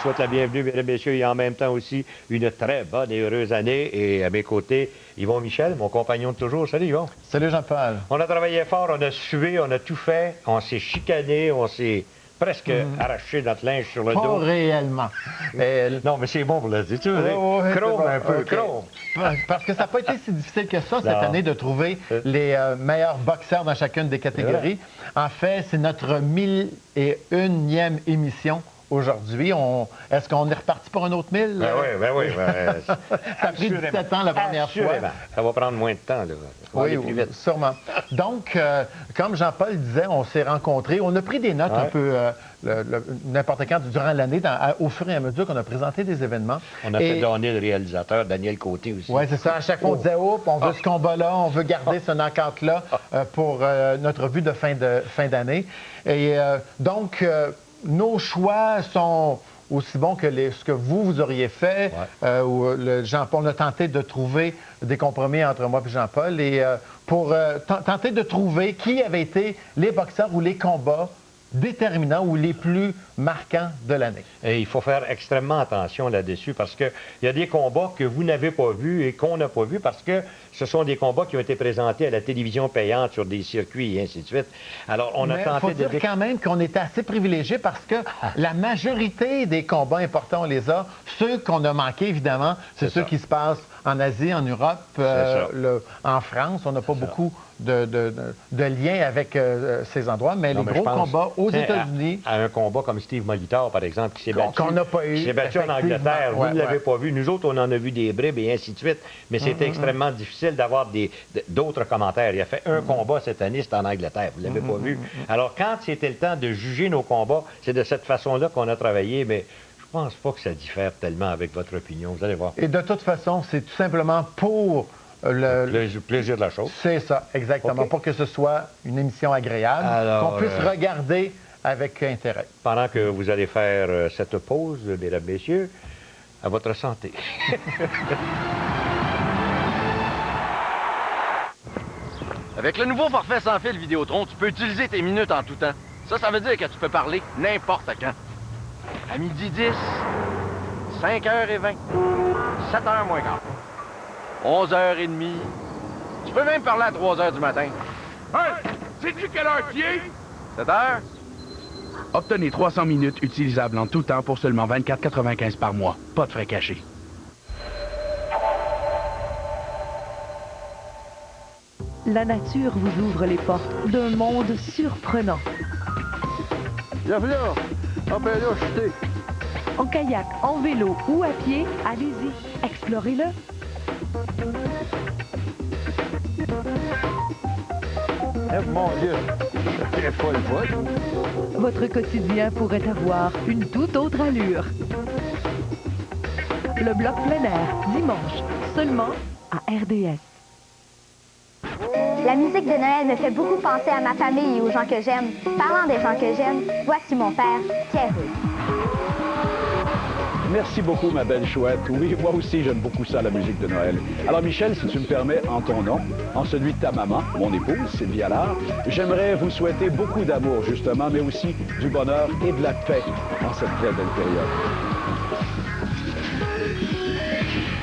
souhaite la bienvenue, mesdames et messieurs, et en même temps aussi une très bonne et heureuse année. Et à mes côtés, Yvon Michel, mon compagnon de toujours. Salut Yvon. Salut Jean-Paul. On a travaillé fort, on a sué, on a tout fait, on s'est chicané, on s'est presque arraché notre linge sur le Pas dos. réellement. Non, mais c'est bon pour le dire. Tu veux dire, chrome un peu, chrome. Parce que ça n'a pas été si difficile que ça cette année de trouver les meilleurs boxeurs dans chacune des catégories. En fait, c'est notre 1001e émission aujourd'hui. Est-ce qu'on est reparti pour un autre 1000? Ben oui. Ça a pris 17 ans la première fois. Ça va prendre moins de temps, là. Oui, sûrement. Donc, comme Jean-Paul disait, on s'est rencontrés. On a pris des notes un peu n'importe quand durant l'année, au fur et à mesure qu'on a présenté des événements. On a fait donner le réalisateur, Daniel Côté aussi. Oui, c'est ça. À chaque fois, on disait, on veut ce combat-là, on veut garder ce knockout-là pour notre vue de fin d'année. Et donc, nos choix sont aussi bons que ce que vous auriez fait. Jean-Paul, on a tenté de trouver des compromis entre moi et Jean-Paul pour tenter de trouver qui avaient été les boxeurs ou les combats déterminants ou les plus marquants de l'année. Et il faut faire extrêmement attention là-dessus parce qu'il y a des combats que vous n'avez pas vus et qu'on n'a pas vus parce que ce sont des combats qui ont été présentés à la télévision payante sur des circuits et ainsi de suite. Alors, on a tenté de... dire quand même qu'on était assez privilégiés parce que la majorité des combats importants, on les a. Ceux qu'on a manqués, évidemment, c'est ceux qui se passent en Asie, en Europe, en France. On n'a pas beaucoup de liens avec ces endroits, mais les gros combats aux États-Unis... À un combat comme Steve Molitor, par exemple, qui s'est battu, qu'on n'a pas eu, qui s'est battu en Angleterre. Vous ne l'avez pas vu. Nous autres, on en a vu des bribes et ainsi de suite. Mais c'était extrêmement difficile d'avoir d'autres commentaires. Il a fait un combat cette année, c'était en Angleterre. Vous ne l'avez pas vu. Alors, quand c'était le temps de juger nos combats, c'est de cette façon-là qu'on a travaillé, mais je pense pas que ça diffère tellement avec votre opinion. Vous allez voir. Et de toute façon, c'est tout simplement pour... Le plaisir de la chose. C'est ça, exactement. Pour que ce soit une émission agréable, qu'on puisse regarder avec intérêt. Pendant que vous allez faire cette pause, mesdames, messieurs, à votre santé. Avec le nouveau forfait sans fil Vidéotron, tu peux utiliser tes minutes en tout temps. Ça veut dire que tu peux parler n'importe quand. À midi 10, 5h20, 7h moins quart. 11h30. Tu peux même parler à 3h du matin. Hey! Sais-tu quelle heure qui est? 7h? Obtenez 300 minutes utilisables en tout temps pour seulement 24,95 par mois. Pas de frais cachés. La nature vous ouvre les portes d'un monde surprenant. Bienvenue en vélo En kayak, en vélo ou à pied, allez-y, explorez-le. Mon Dieu, c'est folle. Votre quotidien pourrait avoir une toute autre allure. Le bloc plein air, dimanche, seulement à RDS. La musique de Noël me fait beaucoup penser à ma famille et aux gens que j'aime. Parlant des gens que j'aime, voici mon père, Pierre. Merci beaucoup, ma belle chouette. Oui, moi aussi, j'aime beaucoup ça, la musique de Noël. Alors, Michel, si tu me permets, en ton nom, en celui de ta maman, mon épouse, Sylvie Allard, j'aimerais vous souhaiter beaucoup d'amour, justement, mais aussi du bonheur et de la paix en cette très belle période.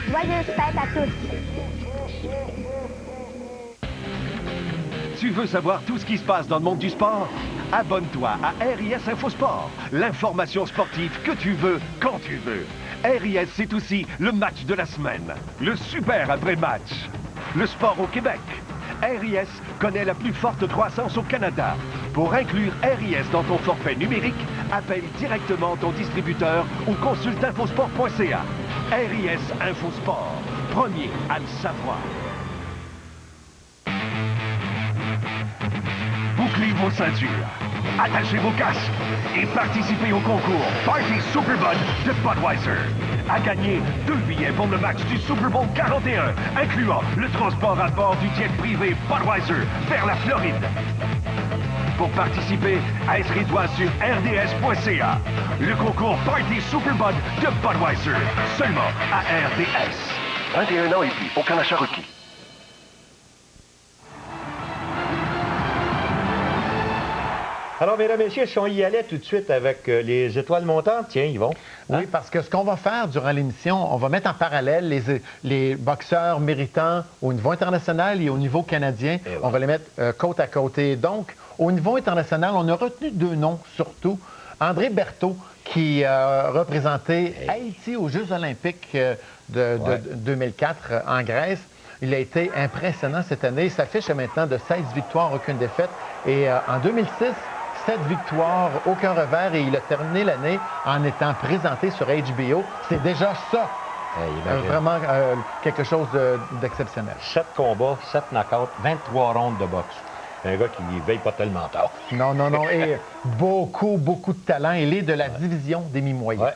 Joyeuses fêtes à tous. Tu veux savoir tout ce qui se passe dans le monde du sport? Abonne-toi à RIS Infosport, l'information sportive que tu veux, quand tu veux. RIS, c'est aussi le match de la semaine, le super après-match, le sport au Québec. RIS connaît la plus forte croissance au Canada. Pour inclure RIS dans ton forfait numérique, appelle directement ton distributeur ou consulte infosport.ca. RIS Infosport, premier à le savoir. Bouclez vos ceintures, attachez vos casques et participez au concours Party Superbud de Budweiser. À gagner 2 billets pour le match du Super Bowl 41, incluant le transport à bord du jet privé Budweiser vers la Floride. Pour participer, inscris-toi sur rds.ca. Le concours Party Superbud de Budweiser, seulement à RDS. 21 ans et plus, aucun achat requis. Alors, mesdames, messieurs, si on y allait tout de suite avec les étoiles montantes, tiens, Yvon. Oui, parce que ce qu'on va faire durant l'émission, on va mettre en parallèle les boxeurs méritants au niveau international et au niveau canadien. voilà. On va les mettre côte à côté. Donc, au niveau international, on a retenu 2 noms surtout. André Berthaud, qui a représenté Haïti aux Jeux olympiques de 2004 en Grèce. Il a été impressionnant cette année. Il s'affiche maintenant de 16 victoires, aucune défaite. Et en 2006, 7 victoires, aucun revers. Et il a terminé l'année en étant présenté sur HBO. C'est déjà ça. Vraiment quelque chose d'exceptionnel. 7 combats, 7 knockouts, 23 rondes de boxe. Un gars qui ne veille pas tellement tard. Non, non, non. Et beaucoup, beaucoup de talent. Il est de la division des mi-moyens. Ouais.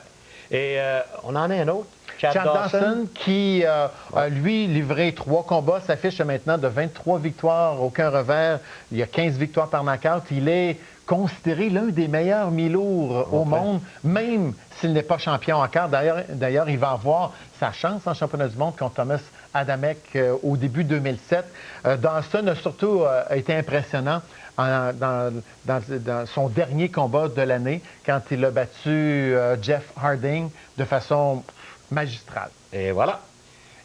Et on en a un autre. Chad Dawson, qui a, lui, livré 3 combats, s'affiche maintenant de 23 victoires, aucun revers. Il y a 15 victoires par knockout. Il est considéré l'un des meilleurs mi-lourds au monde, même s'il n'est pas champion encore. D'ailleurs, il va avoir sa chance en championnat du monde contre Thomas Adamek au début 2007. Dawson a surtout été impressionnant dans son dernier combat de l'année, quand il a battu Jeff Harding de façon magistrale. Et voilà.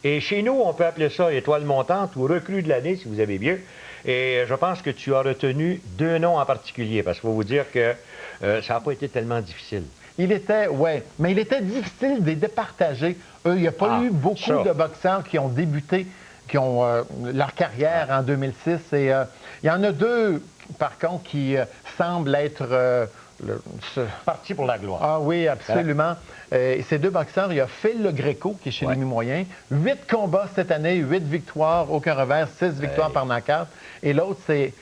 Et chez nous, on peut appeler ça étoile montante ou recrue de l'année, si vous avez mieux. Et je pense que tu as retenu 2 noms en particulier, parce qu'il faut vous dire que ça n'a pas été tellement difficile. Il était, oui, mais il était difficile de les départager. Il n'y a pas eu beaucoup de boxeurs qui ont débuté, qui ont leur carrière en 2006. Et il y en a 2, par contre, qui semblent être... Parti pour la gloire. Ah oui, absolument. Ces 2 boxeurs, il y a Phil Le Greco, qui est chez les mi-moyens. 8 combats cette année, 8 victoires, aucun revers, 6 victoires par knockout. Et l'autre, c'est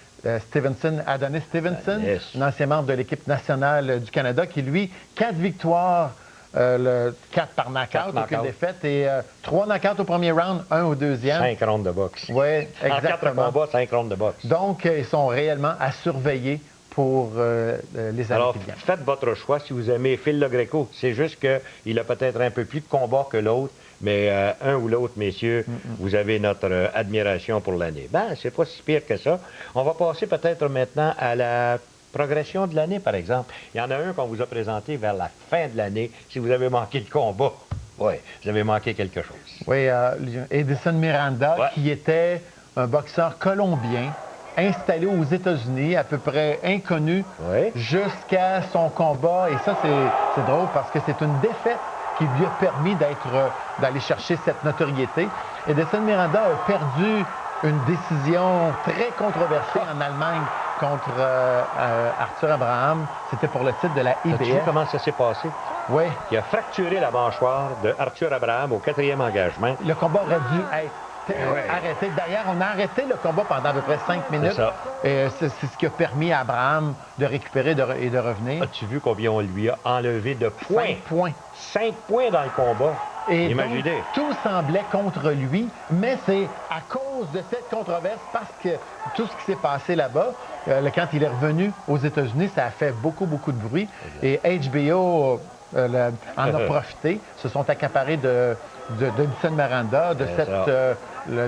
Adonis Stevenson, un ancien membre de l'équipe nationale du Canada, qui, lui, 4 victoires, 4 par knockout, aucune défaite, et 3 knockouts au premier round, 1 au deuxième. 5 rondes de boxe. Oui, exactement. En 4 combats, 5 rondes de boxe. Donc, ils sont réellement à surveiller pour les années qui viennent. Faites votre choix si vous aimez Phil Le Greco. C'est juste qu'il a peut-être un peu plus de combats que l'autre, mais un ou l'autre, messieurs, vous avez notre admiration pour l'année. Ben, c'est pas si pire que ça. On va passer peut-être maintenant à la progression de l'année, par exemple. Il y en a un qu'on vous a présenté vers la fin de l'année. Si vous avez manqué le combat, oui, vous avez manqué quelque chose. Oui, Edison Miranda, qui était un boxeur colombien, installé aux États-Unis, à peu près inconnu, jusqu'à son combat. Et ça, c'est drôle parce que c'est une défaite qui lui a permis d'aller chercher cette notoriété. Edison Miranda a perdu une décision très controversée en Allemagne contre Arthur Abraham. C'était pour le titre de la IBF. Tu sais comment ça s'est passé? Oui. Il a fracturé la mâchoire de Arthur Abraham au 4e engagement. Le combat aurait dû être arrêté. D'ailleurs, on a arrêté le combat pendant à peu près 5 minutes. C'est ce qui a permis à Abraham de récupérer et de revenir. As-tu vu combien on lui a enlevé de points? 5 points. 5 points dans le combat. Et imaginez. Donc, tout semblait contre lui, mais c'est à cause de cette controverse, parce que tout ce qui s'est passé là-bas, quand il est revenu aux États-Unis, ça a fait beaucoup, beaucoup de bruit. Et HBO en a profité, se sont accaparés de Edison Miranda, de ce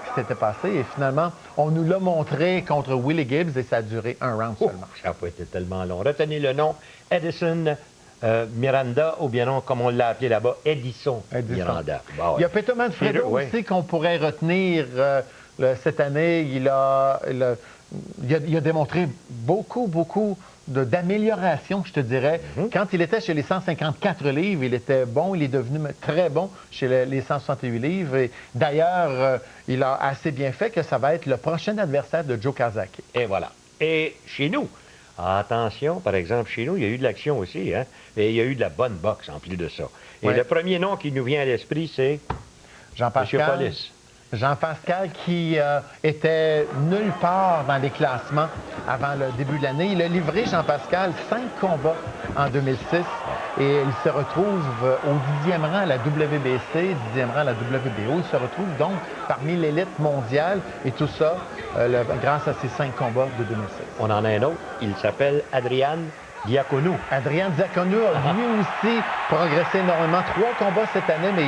qui s'était passé. Et finalement, on nous l'a montré contre Willie Gibbs et ça a duré 1 round seulement. Ça n'a pas été tellement long. Retenez le nom, Edison Miranda, ou bien non, comme on l'a appelé là-bas, Edison Miranda. Bah ouais. Il y a Peter Manfredo aussi qu'on pourrait retenir cette année. Il a démontré beaucoup d'amélioration, je te dirais. Quand il était chez les 154 livres, il était bon. Il est devenu très bon chez les 168 livres. Et d'ailleurs, il a assez bien fait que ça va être le prochain adversaire de Joe Kazaki. Et voilà. Et chez nous, attention, par exemple, chez nous, il y a eu de l'action aussi, hein? Et il y a eu de la bonne boxe en plus de ça. Et le premier nom qui nous vient à l'esprit, c'est Jean-Pascal. M. Police. Jean-Pascal qui était nulle part dans les classements avant le début de l'année. Il a livré, Jean-Pascal, 5 combats en 2006 et il se retrouve au 10e rang à la WBC, 10e rang à la WBO. Il se retrouve donc parmi l'élite mondiale et tout ça grâce à ces 5 combats de 2006. On en a un autre. Il s'appelle Adrian Diaconou. Adrian Diaconou a lui aussi progressé énormément. 3 combats cette année, mais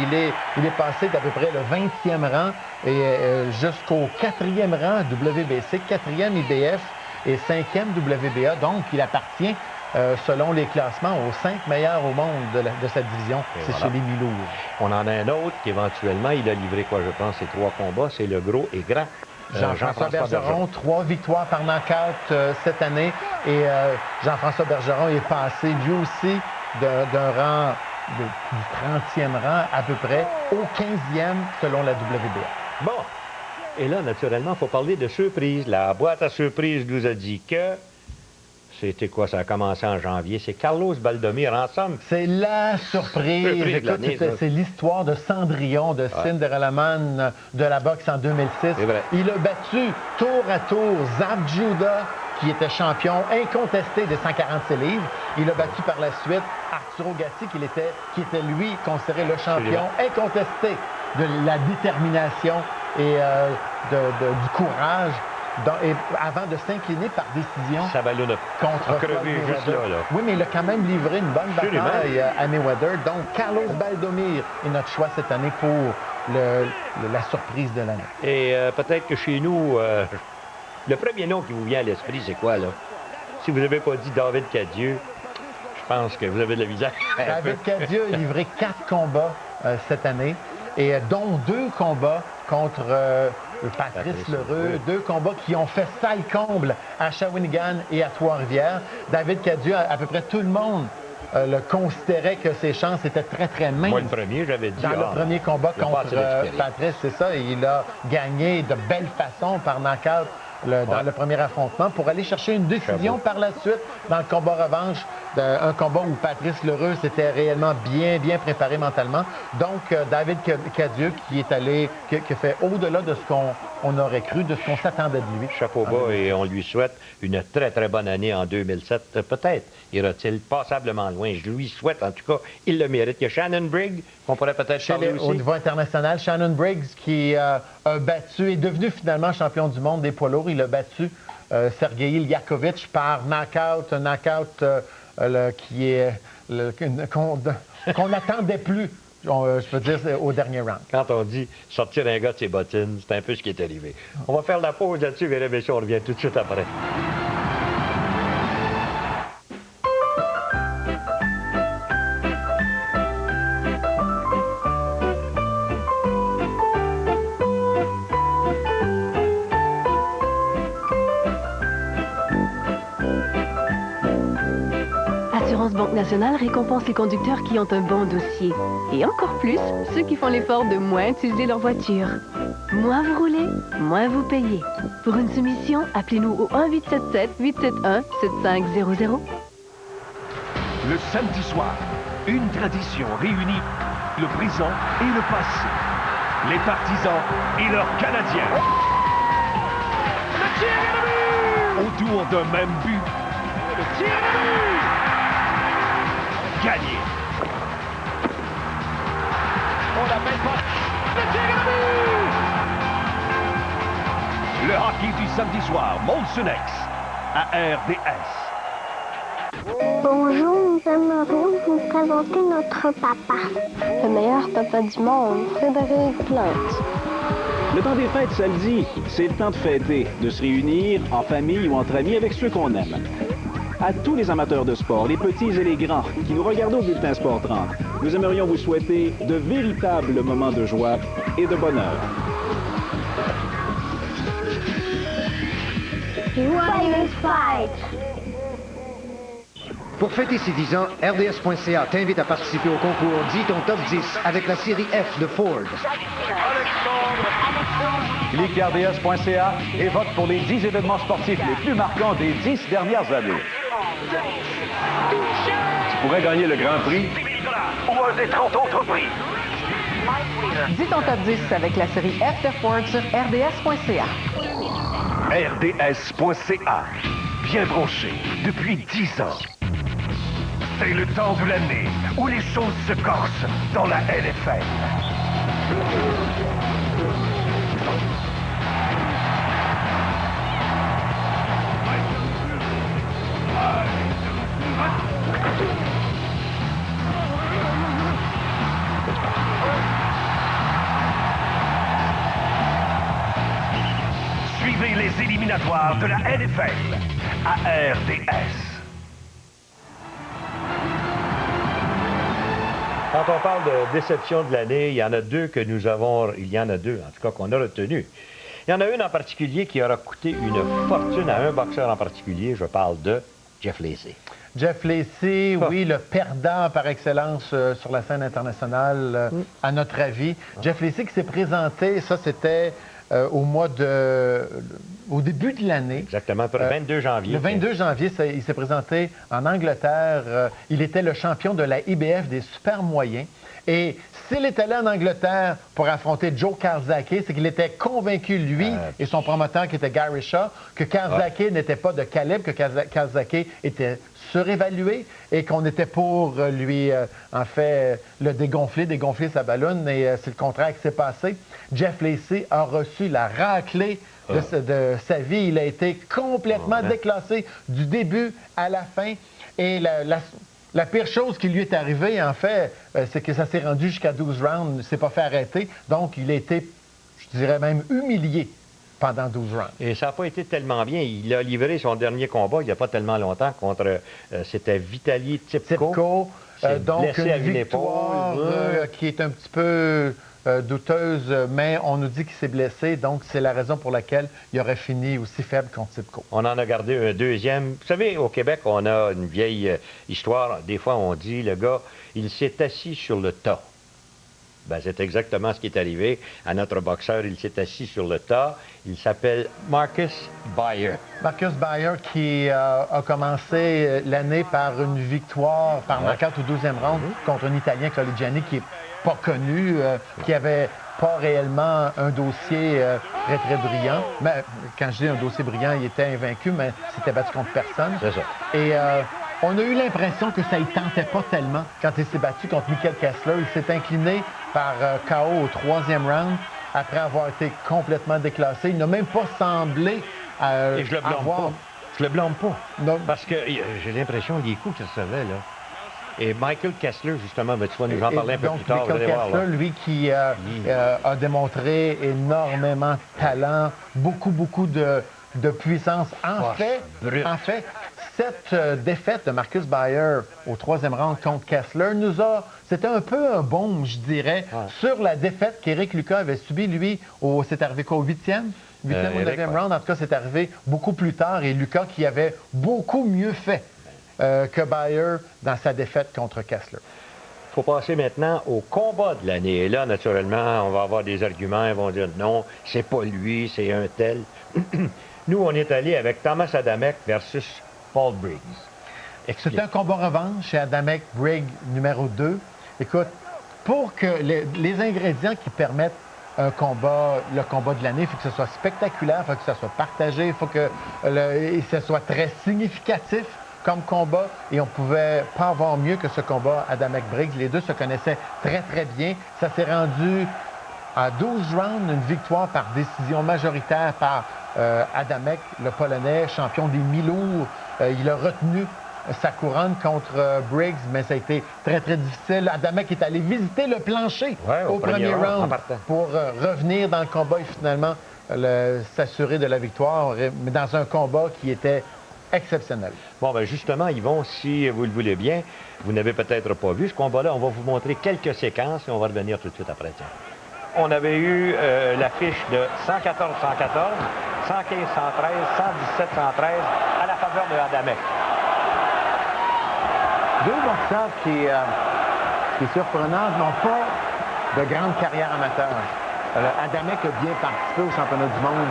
il est passé d'à peu près le 20e rang et jusqu'au 4e rang WBC, 4e IBF. et 5e WBA. Donc, il appartient, selon les classements, aux 5 meilleurs au monde de sa division. C'est voilà. chez les mi-lourds. On en a un autre qui, éventuellement, il a livré quoi, je pense, ces 3 combats. C'est le gros et grand. Jean-François Bergeron, 3 victoires par knockout cette année. Et Jean-François Bergeron est passé, lui aussi, d'un rang, du 30e rang à peu près, au 15e selon la WBA. Bon. Et là, naturellement, il faut parler de surprise. La boîte à surprise nous a dit que... C'était quoi? Ça a commencé en janvier. C'est Carlos Baldomir, ensemble. C'est la surprise. Écoute, c'est l'histoire de Cendrillon, de Cinderella Man de la boxe en 2006. Il a battu tour à tour Zab Judah, qui était champion incontesté des 146 livres. Il a battu par la suite Arturo Gatti, qui était lui considéré le champion incontesté de la détermination et du courage. Et avant de s'incliner par décision contre juste là. Oui, mais il a quand même livré une bonne bataille à Mayweather. Donc, Carlos Baldomir est notre choix cette année pour la surprise de l'année. Et peut-être que chez nous, le premier nom qui vous vient à l'esprit, c'est quoi, là? Si vous n'avez pas dit David Cadieux, je pense que vous avez de la visage. David Cadieux a livré 4 combats cette année, et dont 2 combats contre... Patrice Lheureux, 2 combats qui ont fait sale comble à Shawinigan et à Trois-Rivières. David Cadieux, à peu près tout le monde le considérait que ses chances étaient très, très minces. Moi, le premier, j'avais dit... Dans le premier combat contre Patrice, c'est ça. Et il a gagné de belle façon par knockout dans le premier affrontement pour aller chercher une décision par la suite dans le combat revanche. Un combat où Patrice Lheureux s'était réellement bien préparé mentalement. Donc, David Cadieux qui a fait au-delà de ce qu'on aurait cru, de ce qu'on s'attendait de lui. Chapeau bas, et on lui souhaite une très, très bonne année en 2007. Peut-être ira-t-il passablement loin. Je lui souhaite, en tout cas, il le mérite. Il y a Shannon Briggs, qu'on pourrait peut-être parler aussi. Au niveau international, Shannon Briggs qui a battu, est devenu finalement champion du monde des poids lourds. Il a battu Sergei Ilyakovitch par knockout, un knockout qu'on n'attendait plus, je peux dire, au dernier round. Quand on dit sortir un gars de ses bottines, c'est un peu ce qui est arrivé. On va faire la pause là-dessus, mesdames et messieurs, on revient tout de suite après. Banque Nationale récompense les conducteurs qui ont un bon dossier. Et encore plus, ceux qui font l'effort de moins utiliser leur voiture. Moins vous roulez, moins vous payez. Pour une soumission, appelez-nous au 1-877-871-7500. Le samedi soir, une tradition réunit le présent et le passé. Les partisans et leurs Canadiens. Le tir est but! Autour d'un même but. Le tir est but! Gagné. On l'appelle pas. Le tir est but! Le hockey du samedi soir, Molson-Ex, à RDS. Bonjour, nous aimerions vous présenter notre papa. Le meilleur papa du monde, Frédéric Plante. Le temps des fêtes, ça le dit, c'est le temps de fêter, de se réunir en famille ou entre amis avec ceux qu'on aime. À tous les amateurs de sport, les petits et les grands, qui nous regardent au Bulletin Sport 30, nous aimerions vous souhaiter de véritables moments de joie et de bonheur. Joyeuses fêtes! Pour fêter ses 10 ans, RDS.ca t'invite à participer au concours Dis ton top 10 avec la série F de Ford. Clique RDS.ca et vote pour les 10 événements sportifs les plus marquants des 10 dernières années. Tu pourrais gagner le Grand Prix ou un des 30 autres prix. Dis ton top 10 avec la série F de Ford sur RDS.ca. RDS.ca. Bien branché depuis 10 ans. C'est le temps de l'année où les choses se corsent dans la LFL. Suivez les éliminations éliminatoires de la NFL à RDS. Quand on parle de déception de l'année, il y en a deux que nous avons... Il y en a deux, en tout cas, qu'on a retenues. Il y en a une en particulier qui aura coûté une fortune à un boxeur en particulier. Je parle de Jeff Lacy. Jeff Lacy, oui, le perdant par excellence sur la scène internationale, à notre avis. Jeff Lacy qui s'est présenté, ça c'était au début de l'année. Exactement, le 22 janvier. Le 22 janvier, il s'est présenté en Angleterre. Il était le champion de la IBF des super moyens. Et s'il est allé en Angleterre pour affronter Joe Calzaghe, c'est qu'il était convaincu, lui et son promoteur qui était Gary Shaw, que Calzaghe n'était pas de calibre, que Calzaghe était surévalué et qu'on était pour lui, en fait, le dégonfler sa ballonne. Et c'est le contraire qui s'est passé. Jeff Lacy a reçu la raclée de sa vie. Il a été complètement déclassé du début à la fin. Et la pire chose qui lui est arrivée, en fait, c'est que ça s'est rendu jusqu'à 12 rounds. Il ne s'est pas fait arrêter. Donc, il a été, je dirais même, humilié pendant 12 rounds. Et ça n'a pas été tellement bien. Il a livré son dernier combat il n'y a pas tellement longtemps contre, c'était Vitaly Klitschko. Donc, une victoire qui est un petit peu douteuse, mais on nous dit qu'il s'est blessé, donc c'est la raison pour laquelle il aurait fini aussi faible contre Klitschko. On en a gardé un deuxième. Vous savez, au Québec, on a une vieille histoire. Des fois, on dit, le gars, il s'est assis sur le tas. Ben, c'est exactement ce qui est arrivé à notre boxeur. Il s'est assis sur le tas. Il s'appelle Marcus Bayer. Marcus Bayer qui a commencé l'année par une victoire par knockout au 12e round contre un Italien, Coligiani, qui n'est pas connu, qui avait pas réellement un dossier très, très brillant. Mais quand je dis un dossier brillant, il était invaincu, mais s'était battu contre personne. C'est ça. Et on a eu l'impression que ça ne tentait pas tellement quand il s'est battu contre Michael Kessler. Il s'est incliné par KO au 3e round après avoir été complètement déclassé. Il n'a même pas semblé Et je le blâme pas. Je le blâme pas. Non. Parce que j'ai l'impression des coups qu'il recevait, là. Et Michael Kessler, justement, ben, tu vas nous en parler un peu plus tard. Michael Kessler, lui, qui a démontré énormément de talent, beaucoup de puissance. En fait, cette défaite de Marcus Bayer au 3e round contre Kessler c'était un peu un baume, je dirais, sur la défaite qu'Éric Lucas avait subie, lui, c'est arrivé quoi, au 8e ou 9e round. En tout cas, c'est arrivé beaucoup plus tard. Et Lucas qui avait beaucoup mieux fait que Bayer dans sa défaite contre Kessler. Il faut passer maintenant au combat de l'année. Et là, naturellement, on va avoir des arguments. Ils vont dire non, c'est pas lui, c'est un tel. Nous, on est allé avec Thomas Adamek versus Paul Briggs. C'était un combat revanche chez Adamek Briggs numéro 2. Écoute, pour que les ingrédients qui permettent le combat de l'année, il faut que ce soit spectaculaire, il faut que ça soit partagé, il faut que ce soit très significatif comme combat. Et on ne pouvait pas avoir mieux que ce combat Adamek Briggs. Les deux se connaissaient très, très bien. Ça s'est rendu à 12 rounds, une victoire par décision majoritaire par Adamek, le Polonais, champion des mi-lourds. Il a retenu sa couronne contre Briggs, mais ça a été très, très difficile. Adamek est allé visiter le plancher au premier round pour revenir dans le combat et finalement s'assurer de la victoire, mais dans un combat qui était exceptionnel. Bon, bien justement, Yvon, si vous le voulez bien, vous n'avez peut-être pas vu ce combat-là. On va vous montrer quelques séquences et on va revenir tout de suite après. Tiens. On avait eu la fiche de 114-114, 115-113, 117-113 à la faveur de Adamek. Deux boxeurs qui est surprenant, n'ont pas de grande carrière amateur. Adamek a bien participé au championnat du monde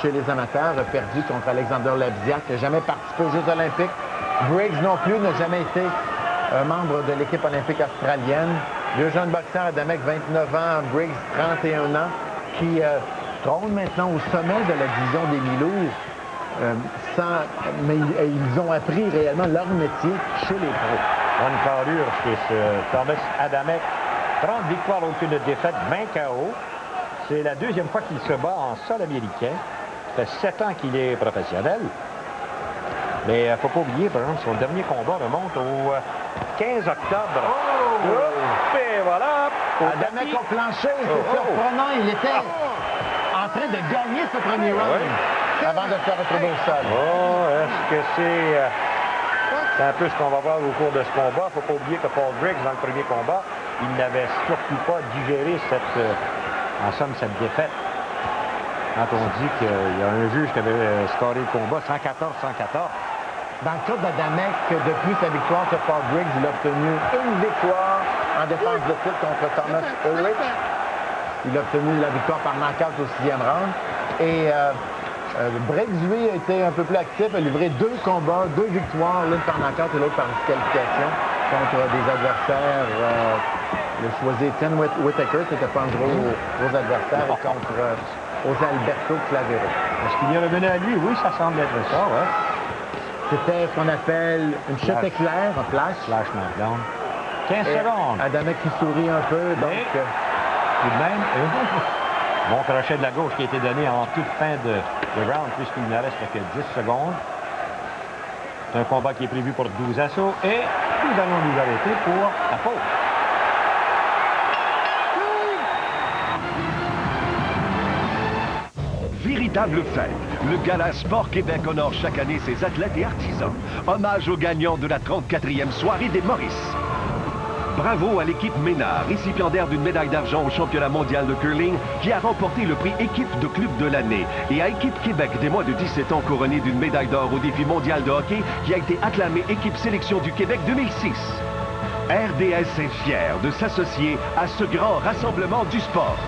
chez les amateurs, a perdu contre Alexander Labziak, n'a jamais participé aux Jeux olympiques. Briggs non plus n'a jamais été membre de l'équipe olympique australienne. Deux jeunes boxeurs, Adamek 29 ans, Briggs 31 ans, qui trônent maintenant au sommet de la division des mi-lourds. Mais ils ont appris réellement leur métier chez les pros. Bonne carrure chez Thomas Adamek. 30 victoires, aucune défaite, 20 KO. C'est la deuxième fois qu'il se bat en sol américain. Ça fait 7 ans qu'il est professionnel. Mais il ne faut pas oublier, par exemple, son dernier combat remonte au 15 octobre. Et voilà! Adamek au plancher, c'est surprenant. Il était en train de gagner ce premier round avant de se retrouver au sol. Oh, est-ce que c'est un peu ce qu'on va voir au cours de ce combat? Il ne faut pas oublier que Paul Briggs, dans le premier combat, il n'avait surtout pas digéré en somme, cette défaite. Quand on dit qu'il y a un juge qui avait scoré le combat 114-114. Dans le cas d'Adamek, depuis sa victoire sur Paul Briggs, il a obtenu une victoire en défense de titre contre Thomas Ulrich. Il a obtenu la victoire par knockout au 6e round. Et Briggs, lui, a été un peu plus actif, a livré 2 combats, 2 victoires, l'une par knockout et l'autre par disqualification contre des adversaires. Il a choisi Etienne Whitaker, qui n'était pas un gros adversaire, et contre José Alberto Clavero. Est-ce qu'il y a revenu à lui? Oui, ça semble être ça, ouais. C'était ce qu'on appelle une chute éclair, un flash. Flash knockdown. 15 secondes. Adamek qui sourit un peu, donc... tout de même, bon crochet de la gauche qui a été donné en toute fin de round, puisqu'il ne reste que 10 secondes. C'est un combat qui est prévu pour 12 assauts, et nous allons nous arrêter pour la pause. Véritable fête. Le Gala Sport Québec honore chaque année ses athlètes et artisans. Hommage aux gagnants de la 34e soirée des Maurice. Bravo à l'équipe Ménard, récipiendaire d'une médaille d'argent au championnat mondial de curling, qui a remporté le prix équipe de club de l'année. Et à Équipe Québec, des moins de 17 ans, couronnée d'une médaille d'or au défi mondial de hockey, qui a été acclamée équipe sélection du Québec 2006. RDS est fier de s'associer à ce grand rassemblement du sport.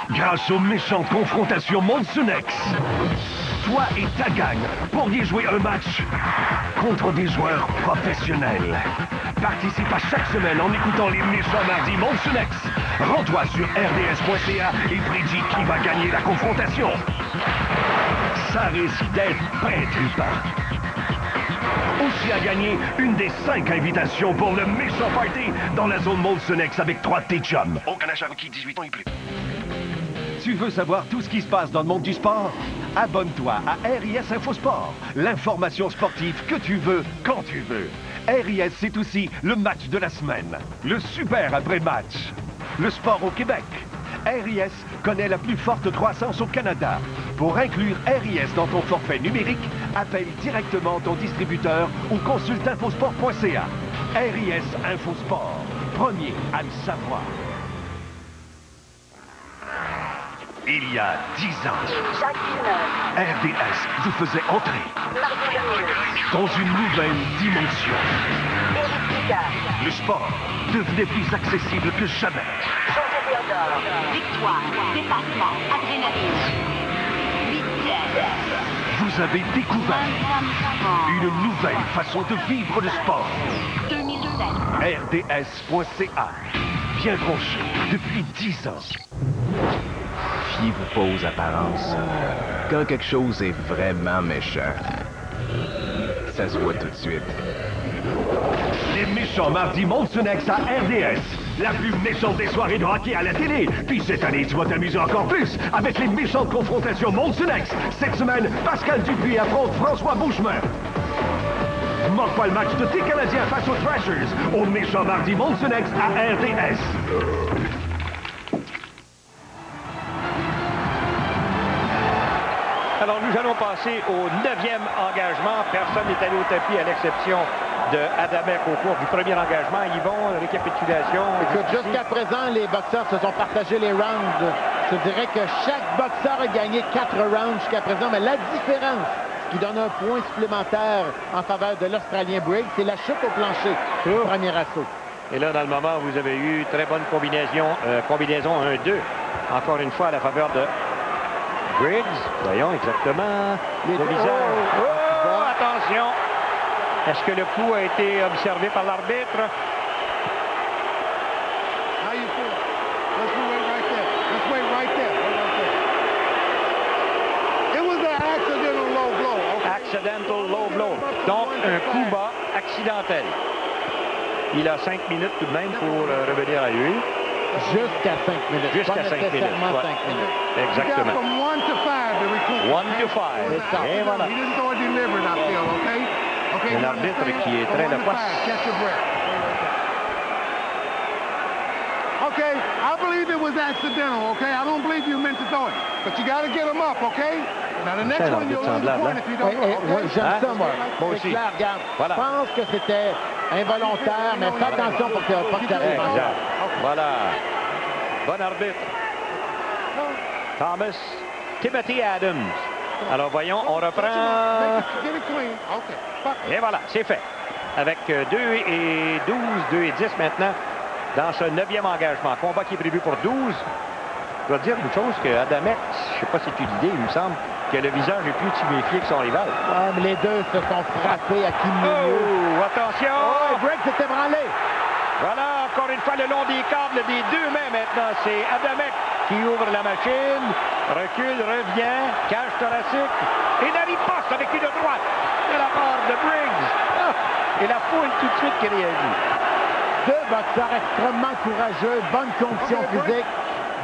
Grâce aux méchantes confrontations Monsunex, toi et ta gang pourriez jouer un match contre des joueurs professionnels. Participe à chaque semaine en écoutant les méchants mardis Monsunex. Rends-toi sur rds.ca et prédis qui va gagner la confrontation. Ça risque d'être bien trippant. Aussi à gagner une des 5 invitations pour le méchant party dans la zone Monsunex avec 3 de tes chums. Aucun achat requis, 18 ans et plus. Tu veux savoir tout ce qui se passe dans le monde du sport? Abonne-toi à RIS Infosport, l'information sportive que tu veux, quand tu veux. RIS, c'est aussi le match de la semaine, le super après-match, le sport au Québec. RIS connaît la plus forte croissance au Canada. Pour inclure RIS dans ton forfait numérique, appelle directement ton distributeur ou consulte infosport.ca. RIS Infosport, premier à le savoir. Il y a 10 ans, RDS vous faisait entrer dans une nouvelle dimension. Le sport devenait plus accessible que jamais. Victoire, dépassement, adrénaline. Vitesse. Vous avez découvert une nouvelle façon de vivre le sport. 2007. RDS.ca. Bien branché depuis 10 ans. Fiez-vous pas aux apparences. Quand quelque chose est vraiment méchant, ça se voit tout de suite. Les méchants mardis Monsunex à RDS. La plus méchante des soirées de hockey à la télé. Puis cette année, tu vas t'amuser encore plus avec les méchantes confrontations Monsunex. Cette semaine, Pascal Dupuis affronte François Beauchemin. Manque pas le match de tes Canadiens face aux Thrashers. Au méchant mardi Monsunex à RDS. Alors, nous allons passer au 9e engagement. Personne n'est allé au tapis à l'exception de Adamek au cours du premier engagement. Yvon, récapitulation. Écoute, jusqu'à présent, les boxeurs se sont partagés les rounds. Je dirais que chaque boxeur a gagné 4 rounds jusqu'à présent, mais la différence qui donne un point supplémentaire en faveur de l'Australien Briggs, c'est la chute au plancher au premier assaut. Et là, dans le moment, vous avez eu très bonne combinaison 1-2. Encore une fois, à la faveur de Briggs. Voyons exactement le visage. Oh, attention! Est-ce que le coup a été observé par l'arbitre? How you feel? Let's wait right there. Let's wait right there. It was an accidental low blow. Okay. Accidental low blow. Donc, un coup bas accidentel. Il a 5 minutes tout de même pour revenir à lui. Jusqu'à 5 minutes. Jusqu'à 5 minutes. Ouais. 5 minutes. Exactement. From 1 to 5 to recoup. 1 to 5. Et voilà. He didn't go deliberate, I feel, okay? Okay. Un arbitre qui est très loquace. Catch your breath. Okay, I believe believe it was accidental, okay? I don't believe you meant to throw it. But you got to get him up, okay? Now, the next one, you'll lose the point if you don't Oui, go, okay? j'aime ça, moi. Moi C'est aussi. clair, regarde. Voilà. Je pense que c'était involontaire, mais fais attention pour que pas que ça arrive encore. Exact. Voilà. Bon arbitre. Thomas Timothy Adams. Alors, voyons, on reprend. Get it clean. Okay. Et voilà, c'est fait. Avec 2 et 12, 2 et 10 maintenant, dans ce 9e engagement. Combat qui est prévu pour 12. Je dois dire une chose que Adamek, je ne sais pas si tu l'idée, il me semble, que le visage est plus tuméfié que son rival. Ah, mais les deux se sont frappés à qui milieu. Oh, attention! Oh, Briggs s'est ébranlé. Voilà, encore une fois, le long des câbles des deux mains maintenant. C'est Adamek qui ouvre la machine, recule, revient, cage thoracique, et la riposte avec une droite de la part de Briggs. Ah, et la foule tout de suite qui réagit. Deux boxeurs extrêmement courageux, bonne condition physique,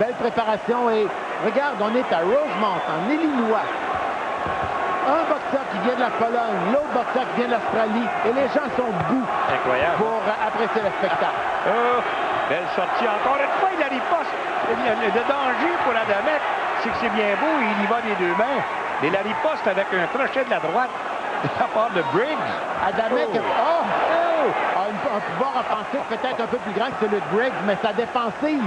belle préparation. Et regarde, on est à Rosemont, en Illinois. Un boxeur qui vient de la Pologne, l'autre boxeur qui vient de l'Australie. Et les gens sont debout. Incroyable. Pour apprécier le spectacle. Oh, belle sortie. Encore une fois, il a riposte. Le danger pour Adamek, c'est que c'est bien beau, il y va des deux mains. Mais la riposte avec un crochet de la droite de la part de Briggs. Adamek a un pouvoir offensif peut-être un peu plus grand que celui de Briggs, mais sa défensive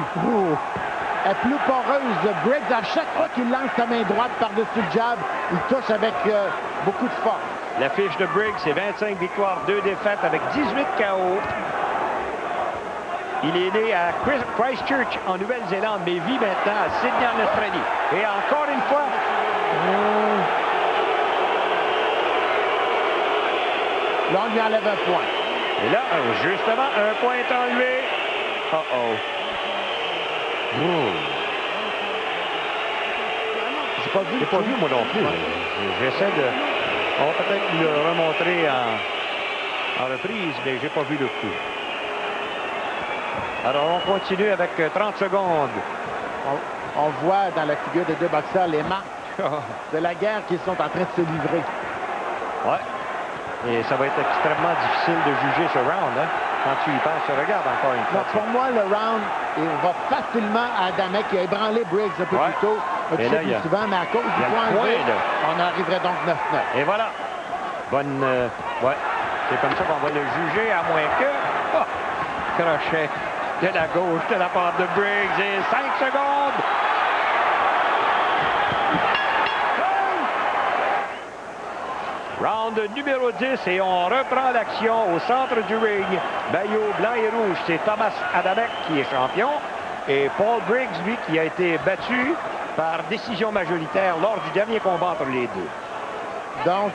est plus poreuse. Briggs, à chaque fois qu'il lance sa main droite par-dessus le jab, il touche avec beaucoup de force. La fiche de Briggs, c'est 25 victoires, 2 défaites avec 18 KO. Il est né à Christchurch, en Nouvelle-Zélande, mais vit maintenant à Sydney, en Australie. Et encore une fois... Là, on lui enlève un point. Et là, justement, un point est enlevé. Oh-oh. J'ai pas vu, moi non plus. J'essaie de... On va peut-être le remontrer en reprise, mais j'ai pas vu le coup. Alors, on continue avec 30 secondes. On voit dans la figure des deux boxeurs les marques de la guerre qu'ils sont en train de se livrer. Ouais. Et ça va être extrêmement difficile de juger ce round, hein? Quand tu y penses, regarde encore une fois. Non, pour moi, le round, il va facilement à Adamek qui a ébranlé Briggs un peu plus tôt. Et là, plus souvent, mais à cause du point enlevé, on arriverait donc 9-9. Et voilà. Bonne... ouais. C'est comme ça qu'on va le juger, à moins que... Oh, crochet de la gauche de la part de Briggs. Et 5 secondes. Round numéro 10 et on reprend l'action au centre du ring. Maillot blanc et rouge, c'est Thomas Adamek qui est champion. Et Paul Briggs, lui, qui a été battu par décision majoritaire lors du dernier combat entre les deux. Donc,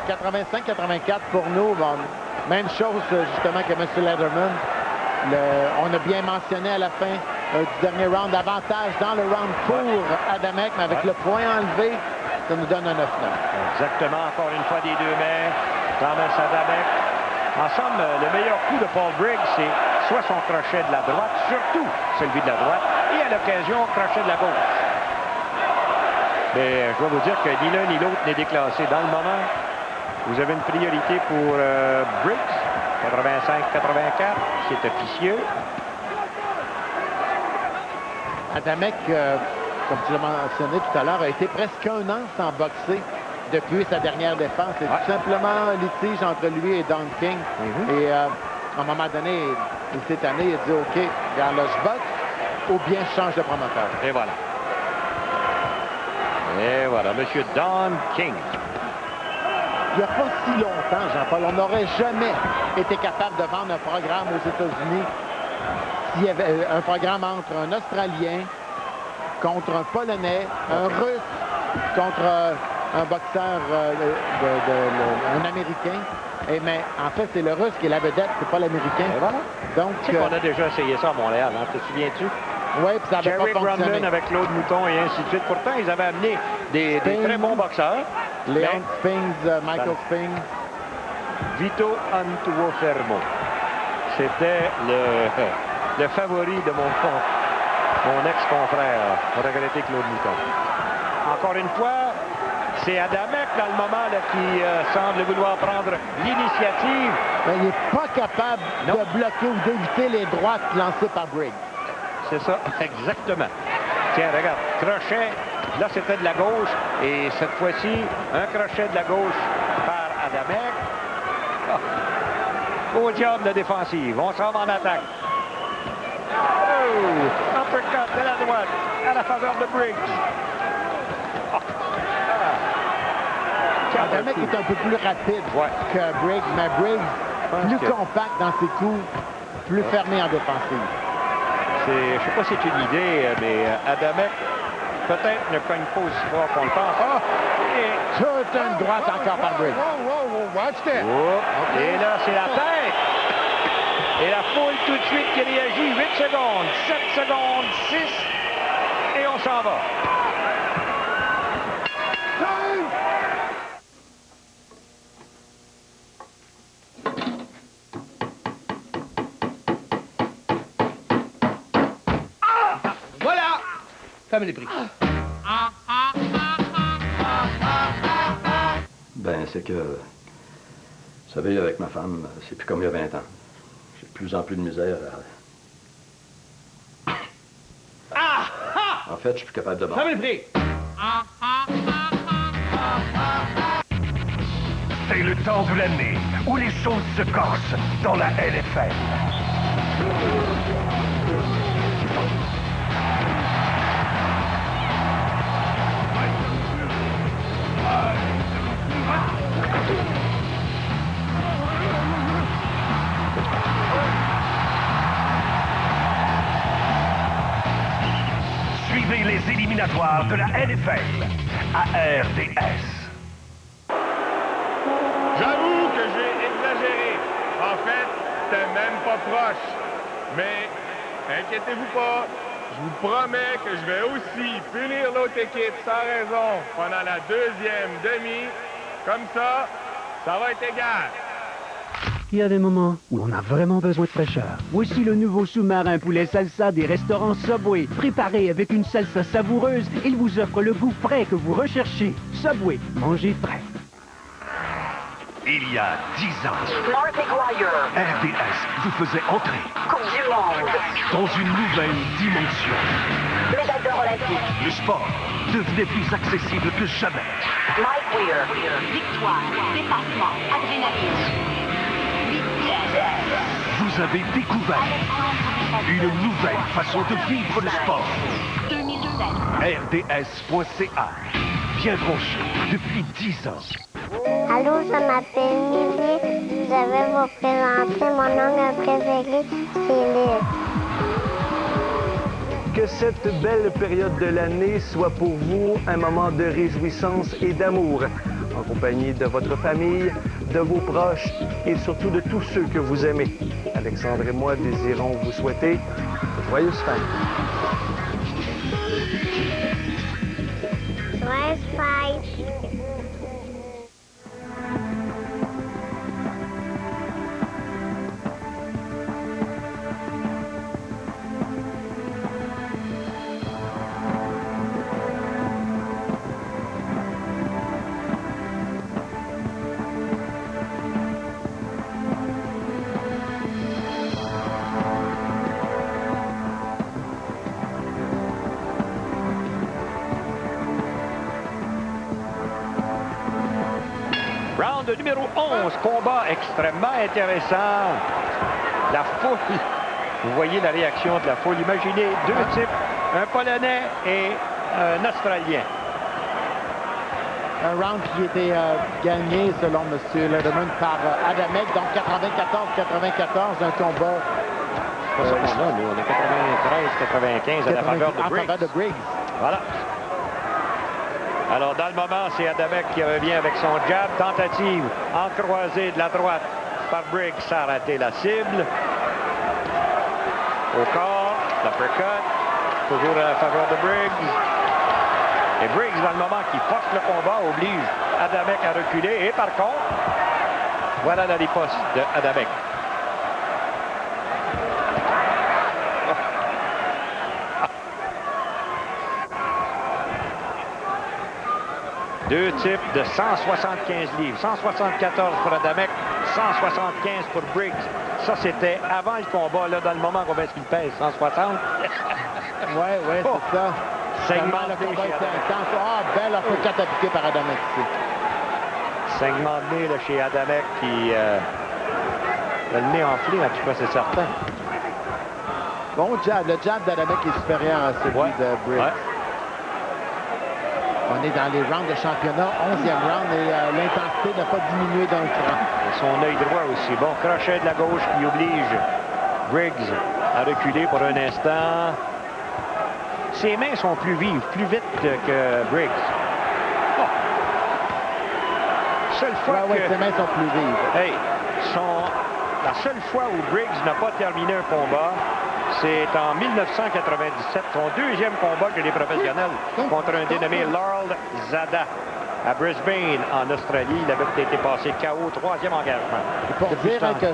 85-84 pour nous. Bon, même chose, justement, que M. Lederman. On a bien mentionné à la fin du dernier round, avantage dans le round pour Adamek, mais avec le point enlevé, ça nous donne un 9-9. Exactement, encore une fois des deux mains. Thomas Adamek. En somme, le meilleur coup de Paul Briggs, c'est soit son crochet de la droite, surtout celui de la droite, et à l'occasion, crochet de la gauche. Mais je dois vous dire que ni l'un ni l'autre n'est déclassé. Dans le moment, vous avez une priorité pour Briggs, 85-84, c'est officieux. Adamek, comme tu l'as mentionné tout à l'heure, a été presque un an sans boxer depuis sa dernière défense. C'est tout simplement un litige entre lui et Don King. Et à un moment donné, il s'est tanné, il a dit « OK, regarde là, je boxe ou bien je change de promoteur. » Et voilà. Et voilà, M. Don King. Il n'y a pas si longtemps, Jean-Paul, on n'aurait jamais été capable de vendre un programme aux États-Unis s'il y avait un programme entre un Australien contre un Polonais, un Russe contre un boxeur, un Américain. Mais en fait, c'est le Russe qui est la vedette, c'est pas l'Américain. Voilà. Donc, tu sais qu'on a déjà essayé ça à Montréal, hein? Te souviens-tu? Oui, puis ça n'avait pas fonctionné. Jerry Brumlin avec Claude Mouton et ainsi de suite. Pourtant, ils avaient amené des très bons boxeurs. Léon Spinks, Michael Spinks. Vito Antuofermo. C'était le favori de mon ex-confrère, regretté Claude Mouton. Encore une fois, c'est Adamek, dans le moment, là, qui semble vouloir prendre l'initiative. Mais il n'est pas capable de bloquer ou d'éviter les droites lancées par Briggs. c'est ça, exactement. Tiens, regarde, crochet, là c'était de la gauche, et cette fois-ci, un crochet de la gauche par Adamek. Au diable de défensive, on s'en va en attaque. Oh, uppercut de la droite, à la faveur de Briggs. Adamek est un peu plus rapide que Briggs, mais Briggs plus compact dans ses coups, plus fermé en défensive. Je ne sais pas si c'est une idée, mais Adamek peut-être ne cogne pas aussi fort qu'on le pense. Toute une droite encore par Briggs. Watch that. Et là, c'est la tête. Et la foule tout de suite qui réagit. 8 secondes, 7 secondes, 6. Et on s'en va. Voilà! Fermez les prix. Ben, c'est que, vous savez, avec ma femme, c'est plus comme il y a 20 ans. J'ai de plus en plus de misère à... En fait, je suis plus capable de battre. Fermez les prix. C'est le temps de l'année où les choses se corsent dans la NFL. Suivez les éliminatoires de la NFL à RDS. J'avoue que j'ai exagéré. En fait, c'était même pas proche. Mais inquiétez-vous pas, je vous promets que je vais aussi punir l'autre équipe sans raison pendant la deuxième demi. Comme ça, ça va être égal. Il y a des moments où on a vraiment besoin de fraîcheur. Voici le nouveau sous-marin poulet salsa des restaurants Subway. Préparé avec une salsa savoureuse, il vous offre le goût frais que vous recherchez. Subway, mangez frais. Il y a 10 ans, Mark McGuire. RDS vous faisait entrer Coupe du monde. dans une nouvelle dimension. Médaille d'or olympique. Le sport devenait plus accessible que jamais. Mike Weir. Victoire. Dépassement. Adrénaline. Vous avez découvert une nouvelle façon de vivre le sport. 2007. RDS.ca. Bien branché depuis 10 ans. Allô, je m'appelle Lily. Je vais vous présenter mon homme préféré, Philippe. Que cette belle période de l'année soit pour vous un moment de réjouissance et d'amour, en compagnie de votre famille, de vos proches et surtout de tous ceux que vous aimez. Alexandre et moi désirons vous souhaiter de joyeuses fêtes. Joyeuses fêtes. Round numéro 11, combat extrêmement intéressant. La foule, vous voyez la réaction de la foule. Imaginez deux types, un Polonais et un Australien. Un round qui était gagné, selon M. Lederman, par Adamek, donc 94-94, un combat. Pas ça qu'on a, nous. On a 93-95 à la faveur de Briggs. Voilà. Alors, dans le moment, c'est Adamek qui revient avec son jab. Tentative en croisée de la droite par Briggs. Ça a raté la cible. Au corps, l'uppercut. Toujours à la faveur de Briggs. Et Briggs, dans le moment qui force le combat, oblige Adamek à reculer. Et par contre, voilà la riposte de Adamek. Deux types de 175 livres. 174 pour Adamek, 175 pour Briggs. Ça, c'était avant le combat. Là, dans le moment, combien est-ce qu'il pèse? 160? Oui, c'est ça. Segmenté le combat chez était Adamek. intense. Ah, belle uppercut appliquée par Adamek ici. Segment de nez là, chez Adamek qui a le nez enflé, en tout cas, c'est certain. Bon jab. Le jab d'Adamek est supérieur à celui de Briggs. Ouais. On est dans les rounds de championnat, 11e round, et l'intensité n'a pas diminué d'un cran. Et son œil droit aussi. Bon, crochet de la gauche qui oblige Briggs à reculer pour un instant. Ses mains sont plus vives, plus vite que Briggs. Oh. Seule fois que... ses mains sont plus vives. Hey, la seule fois où Briggs n'a pas terminé un combat, c'est en 1997, son deuxième combat chez les professionnels contre un dénommé Laurel Zada à Brisbane, en Australie. Il avait été passé KO, troisième engagement. Pour dire que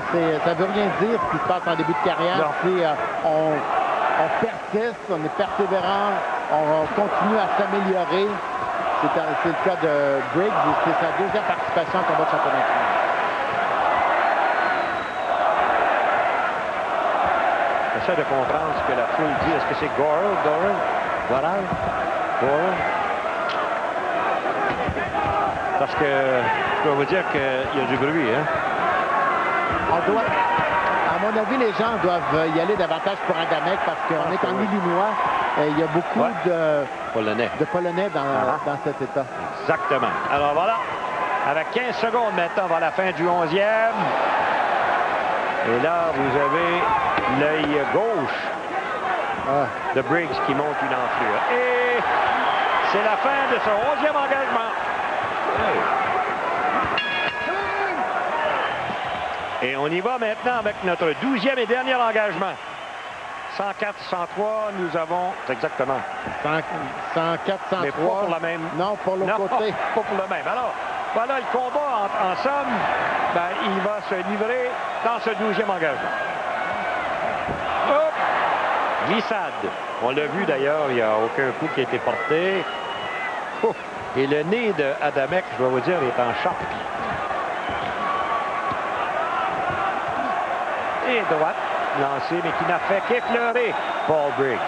ça ne veut rien dire ce qui se passe en début de carrière. Si on persiste, on est persévérant, on continue à s'améliorer. C'est le cas de Briggs. C'est sa deuxième participation au combat de championnat. J'essaie de comprendre ce que la foule dit. Est-ce que c'est Goral? Parce que je dois vous dire qu'il y a du bruit. Hein? À mon avis, les gens doivent y aller davantage pour Adamek parce qu'on est en Illinois. Et il y a beaucoup de Polonais dans cet État. Exactement. Alors voilà, avec 15 secondes maintenant vers la fin du 11e. Et là, vous avez l'œil gauche de Briggs qui monte une enflure. Et c'est la fin de son 11e engagement. Et on y va maintenant avec notre 12e et dernier engagement. 104, 103, nous avons... Exactement. 104, 103. Mais pas pour la même... Non, pour l'autre côté. Pas pour le même. Alors, voilà le combat en somme. Ben, il va se livrer dans ce 12e engagement. Hop! Glissade. On l'a vu d'ailleurs, il n'y a aucun coup qui a été porté. Oh. Et le nez de Adamek, je dois vous dire, est en choc. Et droite, lancée, mais qui n'a fait qu'effleurer Paul Briggs.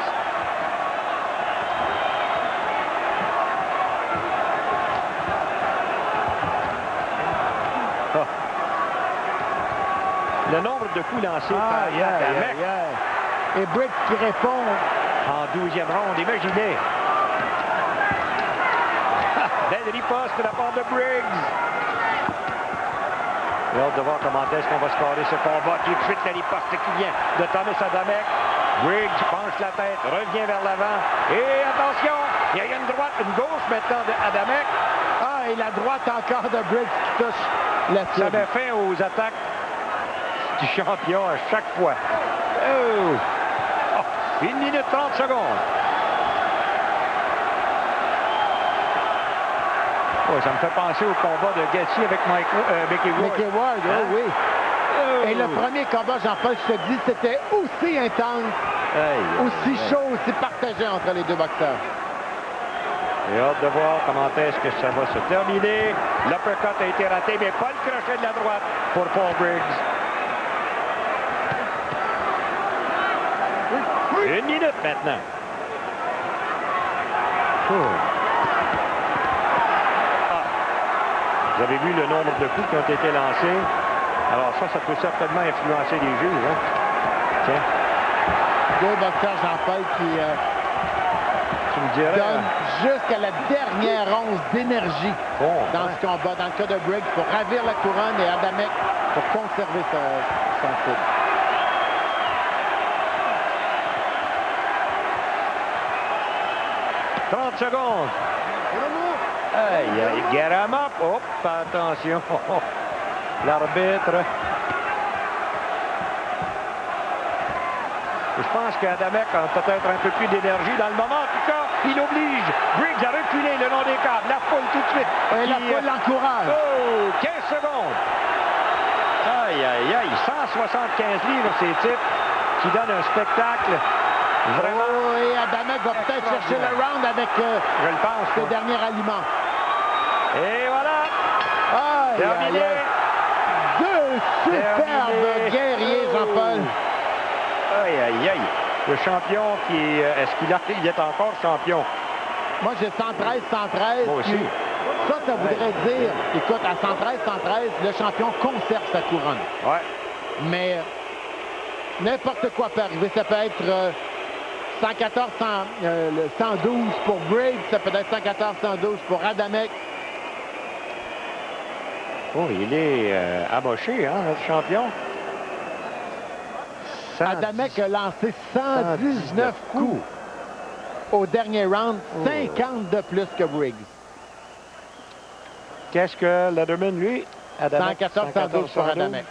Oh. Le nombre de coups lancés par Adamek. Et Briggs qui répond. En 12e ronde, imaginez. Belle riposte de la part de Briggs. J'ai hâte de voir comment est-ce qu'on va scorer ce combat. Tout de suite, la riposte qui vient de Thomas Adamek. Briggs penche la tête, revient vers l'avant. Et attention, il y a une droite, une gauche maintenant d'Adamek. Ah, et la droite encore de Briggs qui touche la cible. Ça met fin aux attaques du champion à chaque fois. Oh! 1 minute 30 secondes. Oh, ça me fait penser au combat de Gaethje avec Mickey Ward. Mickey Ward, oui. Oh. Et le premier combat, Jean-Paul, je te dis, c'était aussi intense, aussi chaud, aussi partagé entre les deux boxeurs. J'ai hâte de voir comment est-ce que ça va se terminer. L'uppercut a été raté, mais pas le crochet de la droite pour Paul Briggs. 1 minute maintenant. Oh. Vous avez vu le nombre de coups qui ont été lancés. Alors ça peut certainement influencer les juges. Hein? Tiens. Deux boxeurs, Jean-Paul, qui donnent jusqu'à la dernière once d'énergie dans ce combat, dans le cas de Briggs, pour ravir la couronne et Adamek pour conserver son titre. Secondes. Aïe, get him up. Hop, attention. L'arbitre. Je pense qu'Adamek a peut-être un peu plus d'énergie dans le moment. En tout cas, il oblige Briggs à reculer le long des câbles. La foule tout de suite. Et la foule l'encourage. Oh, 15 secondes. Aïe. 175 livres, ces types qui donnent un spectacle. Vraiment. Oh, et Adamek va peut-être chercher le round avec je le pense, ses derniers aliments. Et voilà! Terminé! Deux superbes guerriers, Jean-Paul! Aïe, aïe, aïe! Le champion qui... Est-ce qu'il est encore champion? Moi, j'ai 113-113. Moi aussi. Puis, ça voudrait dire, écoute, à 113-113, le champion conserve sa couronne. Ouais. Mais n'importe quoi peut arriver. Ça peut être 114-112 pour Briggs, ça peut être 114-112 pour Adamek. Oh, il est amoché, hein, notre champion. Adamek a lancé 119 coups au dernier round, 50 de plus que Briggs. Qu'est-ce que Lederman, lui? 114-112 pour Adamek.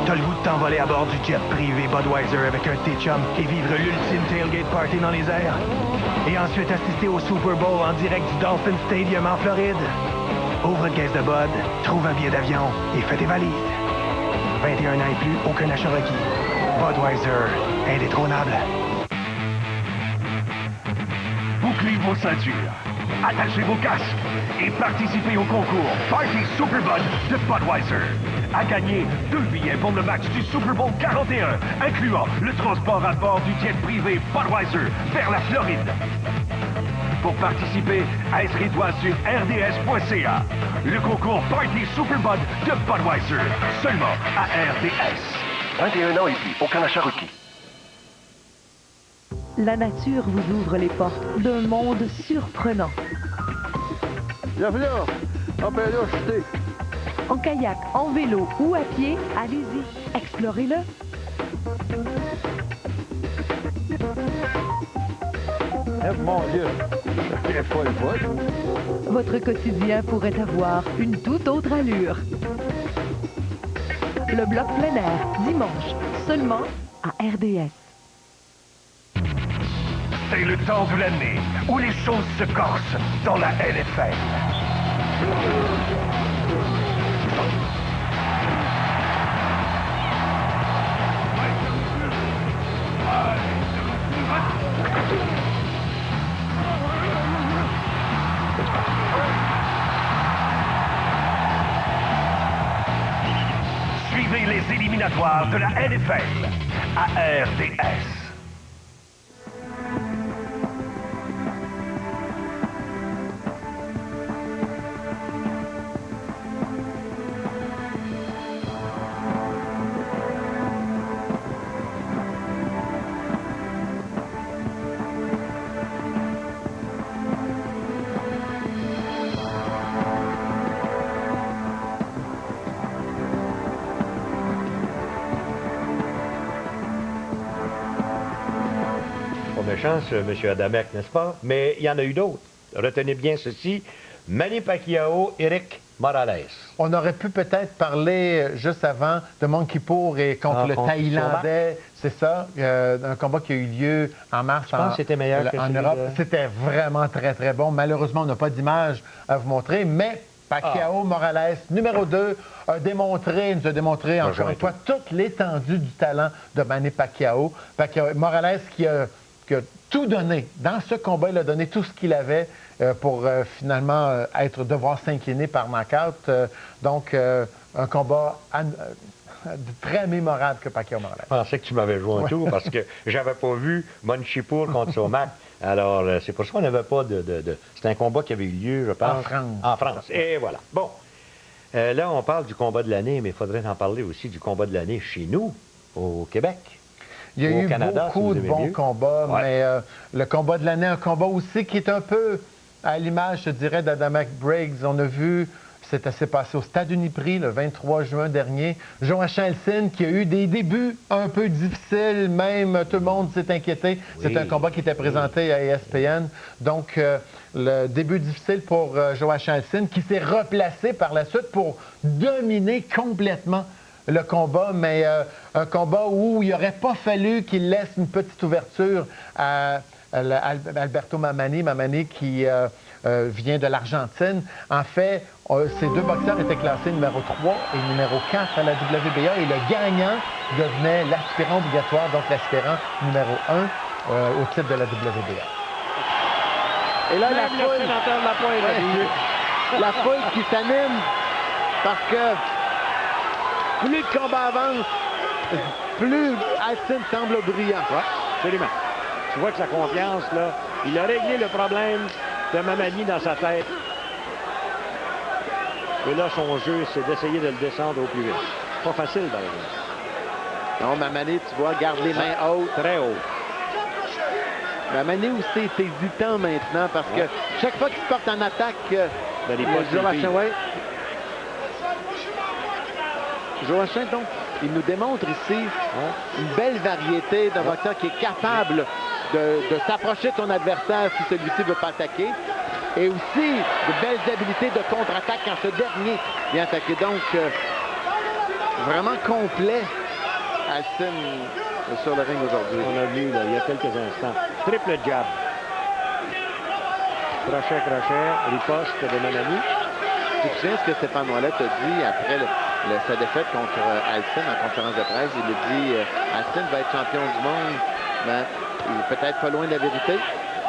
T'as le goût de t'envoler à bord du jet privé Budweiser avec un T-Chum et vivre l'ultime tailgate party dans les airs. Et ensuite assister au Super Bowl en direct du Dolphin Stadium en Floride. Ouvre une caisse de Bud, trouve un billet d'avion et fais tes valises. 21 ans et plus, aucun achat requis. Budweiser, indétrônable. Bouclez vos ceintures, attachez vos casques et participez au concours Party Super Bud de Budweiser. À gagner 2 billets pour le match du Super Bowl 41, incluant le transport à bord du jet privé Budweiser vers la Floride. Pour participer, inscris-toi sur rds.ca. Le concours Party Super Bud de Budweiser, seulement à RDS. 21 ans et plus, aucun achat requis. La nature vous ouvre les portes d'un monde surprenant. Bienvenue, on peut aller acheter. En kayak, en vélo ou à pied, allez-y, explorez-le. Mon Dieu, c'est folle. Votre quotidien pourrait avoir une toute autre allure. Le bloc plein air, dimanche, seulement à RDS. C'est le temps de l'année où les choses se corsent dans la NFL. Suivez les éliminatoires de la NFL à RDS. Chance, M. Adamek, n'est-ce pas? Mais il y en a eu d'autres. Retenez bien ceci. Manny Pacquiao, Eric Morales. On aurait pu peut-être parler juste avant de Mankipour et contre le Thaïlandais. C'est ça, un combat qui a eu lieu en mars Je pense que c'était meilleur en Europe. C'était vraiment très, très bon. Malheureusement, on n'a pas d'image à vous montrer, mais Pacquiao Morales, numéro 2, nous a démontré encore une fois toute l'étendue du talent de Manny Pacquiao. Morales qui a tout donné. Dans ce combat, il a donné tout ce qu'il avait pour finalement devoir s'incliner par knockout. Donc, un combat très mémorable que Pacquiao Morales. Je pensais que tu m'avais joué un tour parce que j'avais pas vu Mankipour contre Somac. Alors, c'est pour ça qu'on n'avait pas C'est un combat qui avait eu lieu, je pense. En France. Et voilà. Bon. Là, on parle du combat de l'année, mais il faudrait en parler aussi du combat de l'année chez nous, au Québec. Il y a eu beaucoup de bons combats, mais le combat de l'année, un combat aussi qui est un peu à l'image, je dirais, d'Adamek Briggs. On a vu, c'est assez passé au Stade Uniprix le 23 juin dernier. Joachim Elsin qui a eu des débuts un peu difficiles, même tout le monde s'est inquiété. Oui. C'est un combat qui était présenté à ESPN. Donc, le début difficile pour Joachim Elsin qui s'est replacé par la suite pour dominer complètement le combat, mais un combat où il n'aurait pas fallu qu'il laisse une petite ouverture à Alberto Mamani qui vient de l'Argentine. En fait, ces deux boxeurs étaient classés numéro 3 et numéro 4 à la WBA et le gagnant devenait l'aspirant obligatoire, donc l'aspirant numéro 1 au titre de la WBA. Et là, la foule qui s'anime parce que plus le combat avance, plus Alcine semble brillant. Oui, absolument. Tu vois que sa confiance, là, il a réglé le problème de Mamani dans sa tête. Et là, son jeu, c'est d'essayer de le descendre au plus vite. Pas facile, par exemple. Non, Mamani, tu vois, garde les mains hautes. Très haut. Mamani aussi est hésitant maintenant parce que chaque fois qu'il se porte en attaque, Joachim, donc, il nous démontre ici une belle variété d'un boxeur qui est capable de s'approcher de son adversaire si celui-ci ne veut pas attaquer. Et aussi de belles habiletés de contre-attaque quand ce dernier vient attaquer. Donc, vraiment complet, Alcine sur le ring aujourd'hui. On a vu là, il y a quelques instants. Triple jab. Crochet, riposte de Mamani. Tu te souviens ce que Stéphane Ouellet a dit après sa défaite contre Alcine en conférence de presse? Il a dit Alcine va être champion du monde. Ben, il est peut-être pas loin de la vérité.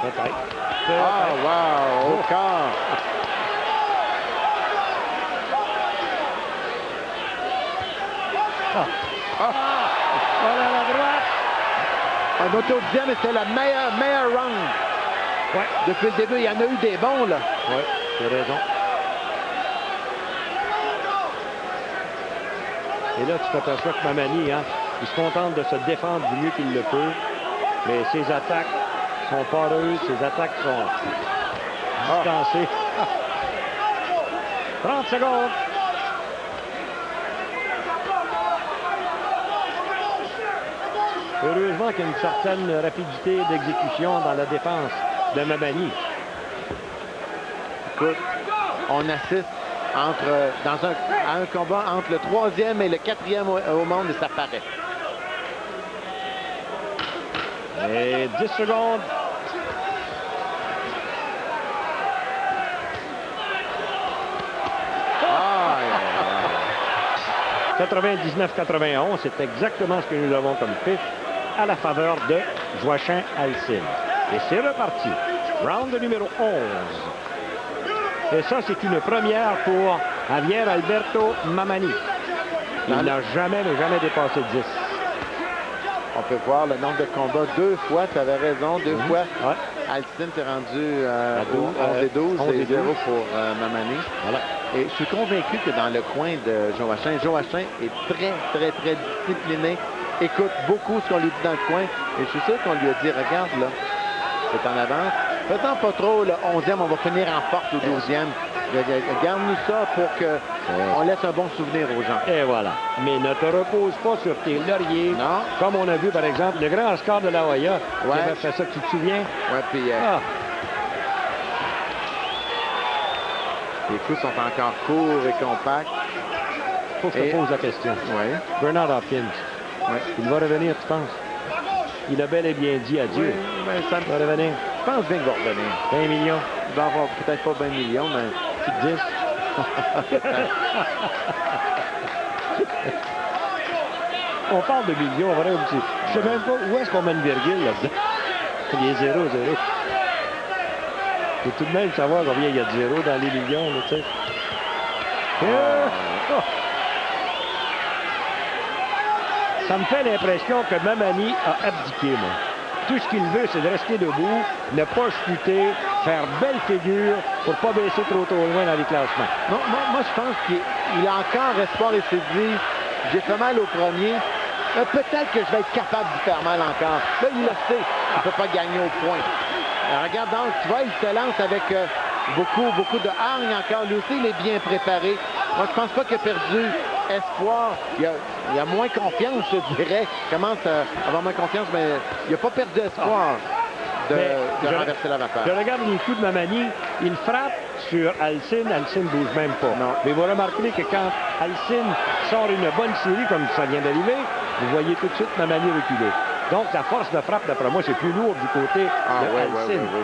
Peut-être. Ah, wow! Au corps! Voilà la droite! Un auto-dixième, mais c'est le meilleur round. Ouais. Depuis le début, il y en a eu des bons, là. Oui, tu as raison. Et là, tu t'aperçois que Mamani, hein, il se contente de se défendre du mieux qu'il le peut. Mais ses attaques sont poreuses, ses attaques sont distancées. 30 secondes. Heureusement qu'il y a une certaine rapidité d'exécution dans la défense de Mamani. Écoute, on assiste à un combat entre le 3e et le 4e au monde et ça paraît. Et 10 secondes. Ah, 99-91, c'est exactement ce que nous avons comme pif à la faveur de Joachim Alcine. Et c'est reparti. Round numéro 11. Et ça, c'est une première pour Javier Alberto Mamani. Il n'a jamais dépassé 10. On peut voir le nombre de combats 2 fois, tu avais raison, 2 fois. Ouais. Alcine s'est rendu à 11 et 12 et 0 pour Mamani. Voilà. Et je suis convaincu que dans le coin de Joachim est très discipliné, écoute beaucoup ce qu'on lui dit dans le coin. Et je suis sûr qu'on lui a dit, regarde là, c'est en avance. Faisons pas trop, le 11e, on va finir en force au 12e. Garde-nous ça pour qu'on laisse un bon souvenir aux gens. Et voilà. Mais ne te repose pas sur tes lauriers. Non. Comme on a vu, par exemple, le grand Oscar de la Hoya qui avait fait ça, tu te souviens? Oui, puis... Les coups sont encore courts et compacts. Faut que je te pose la question. Oui. Bernard Hopkins. Oui. Il va revenir, tu penses? Il a bel et bien dit adieu. Oui, ben, ça va revenir. Je pense bien qu'il va revenir. 20 millions. Il va avoir peut-être pas 20 millions, mais... 10. On parle de millions, vrai aussi. Je sais même pas où est-ce qu'on met une virgule là-dedans. Il y a 0. Il faut tout de même savoir combien il y a de 0 dans les millions, là, tu sais. Ça me fait l'impression que Mamani a abdiqué, moi. Tout ce qu'il veut, c'est de rester debout, ne pas chuter, faire belle figure pour pas baisser trop loin dans les classements. Non, moi je pense qu'il a encore espoir et s'est dit, j'ai fait mal au premier, peut-être que je vais être capable de faire mal encore. Là, il le sait, il ne peut pas gagner au point. Alors, regarde donc, tu vois, il se lance avec beaucoup de hargne encore. Lui aussi, il est bien préparé. Moi, je pense pas qu'il a perdu espoir. Il a moins confiance, je dirais. Il commence à avoir moins confiance, mais il n'a pas perdu espoir de renverser la vapeur. Je regarde les coups de Mamani. Il frappe sur Alcine. Alcine ne bouge même pas. Non. Mais vous remarquerez que quand Alcine sort une bonne série, comme ça vient d'arriver, vous voyez tout de suite Mamani reculer. Donc, la force de frappe, d'après moi, c'est plus lourd du côté de Alcine. Oui.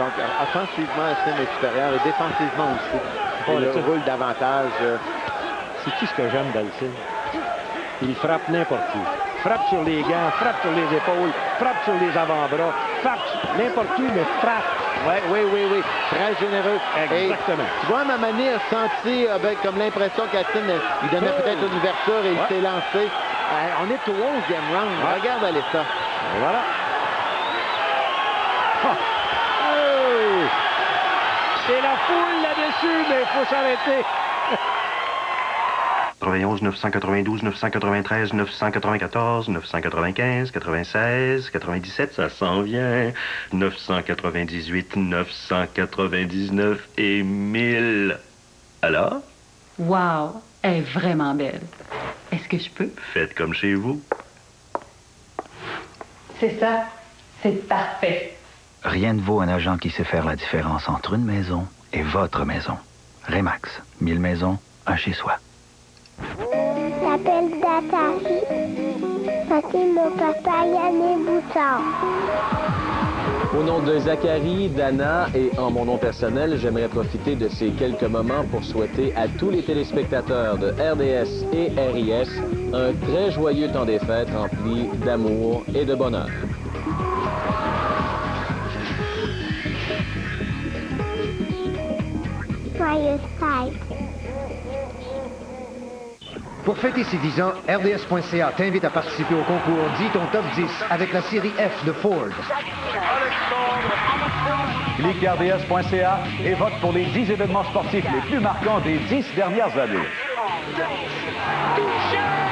Donc, offensivement, Alcine est supérieur et défensivement aussi. Il roule davantage. C'est tout ce que j'aime d'Alcine. Il frappe n'importe où. Frappe sur les gants, frappe sur les épaules, frappe sur les avant-bras, frappe n'importe où, mais frappe. Oui. Très généreux. Exactement. Et, tu vois, Mamani a senti comme l'impression qu'Alcine, il donnait peut-être une ouverture et il s'est lancé. On est au 11e round. Regarde aller ça. Et voilà. C'est la foule là-dessus, mais il faut s'arrêter. 91, 992, 993, 994, 995, 96, 97, ça s'en vient. 998, 999 et 1000. Alors? Wow, elle est vraiment belle. Est-ce que je peux? Faites comme chez vous. C'est ça. C'est parfait. Rien ne vaut un agent qui sait faire la différence entre une maison et votre maison. Remax, 1000 maisons, un chez soi. Je m'appelle Zachary. C'est mon papa Yannick Bouchard. Au nom de Zachary, Dana et en mon nom personnel, j'aimerais profiter de ces quelques moments pour souhaiter à tous les téléspectateurs de RDS et RIS un très joyeux temps des fêtes rempli d'amour et de bonheur. Joyeuse fête. Pour fêter ses 10 ans, RDS.ca t'invite à participer au concours Dis ton top 10 avec la série F de Ford. Clique RDS.ca et vote pour les 10 événements sportifs les plus marquants des 10 dernières années.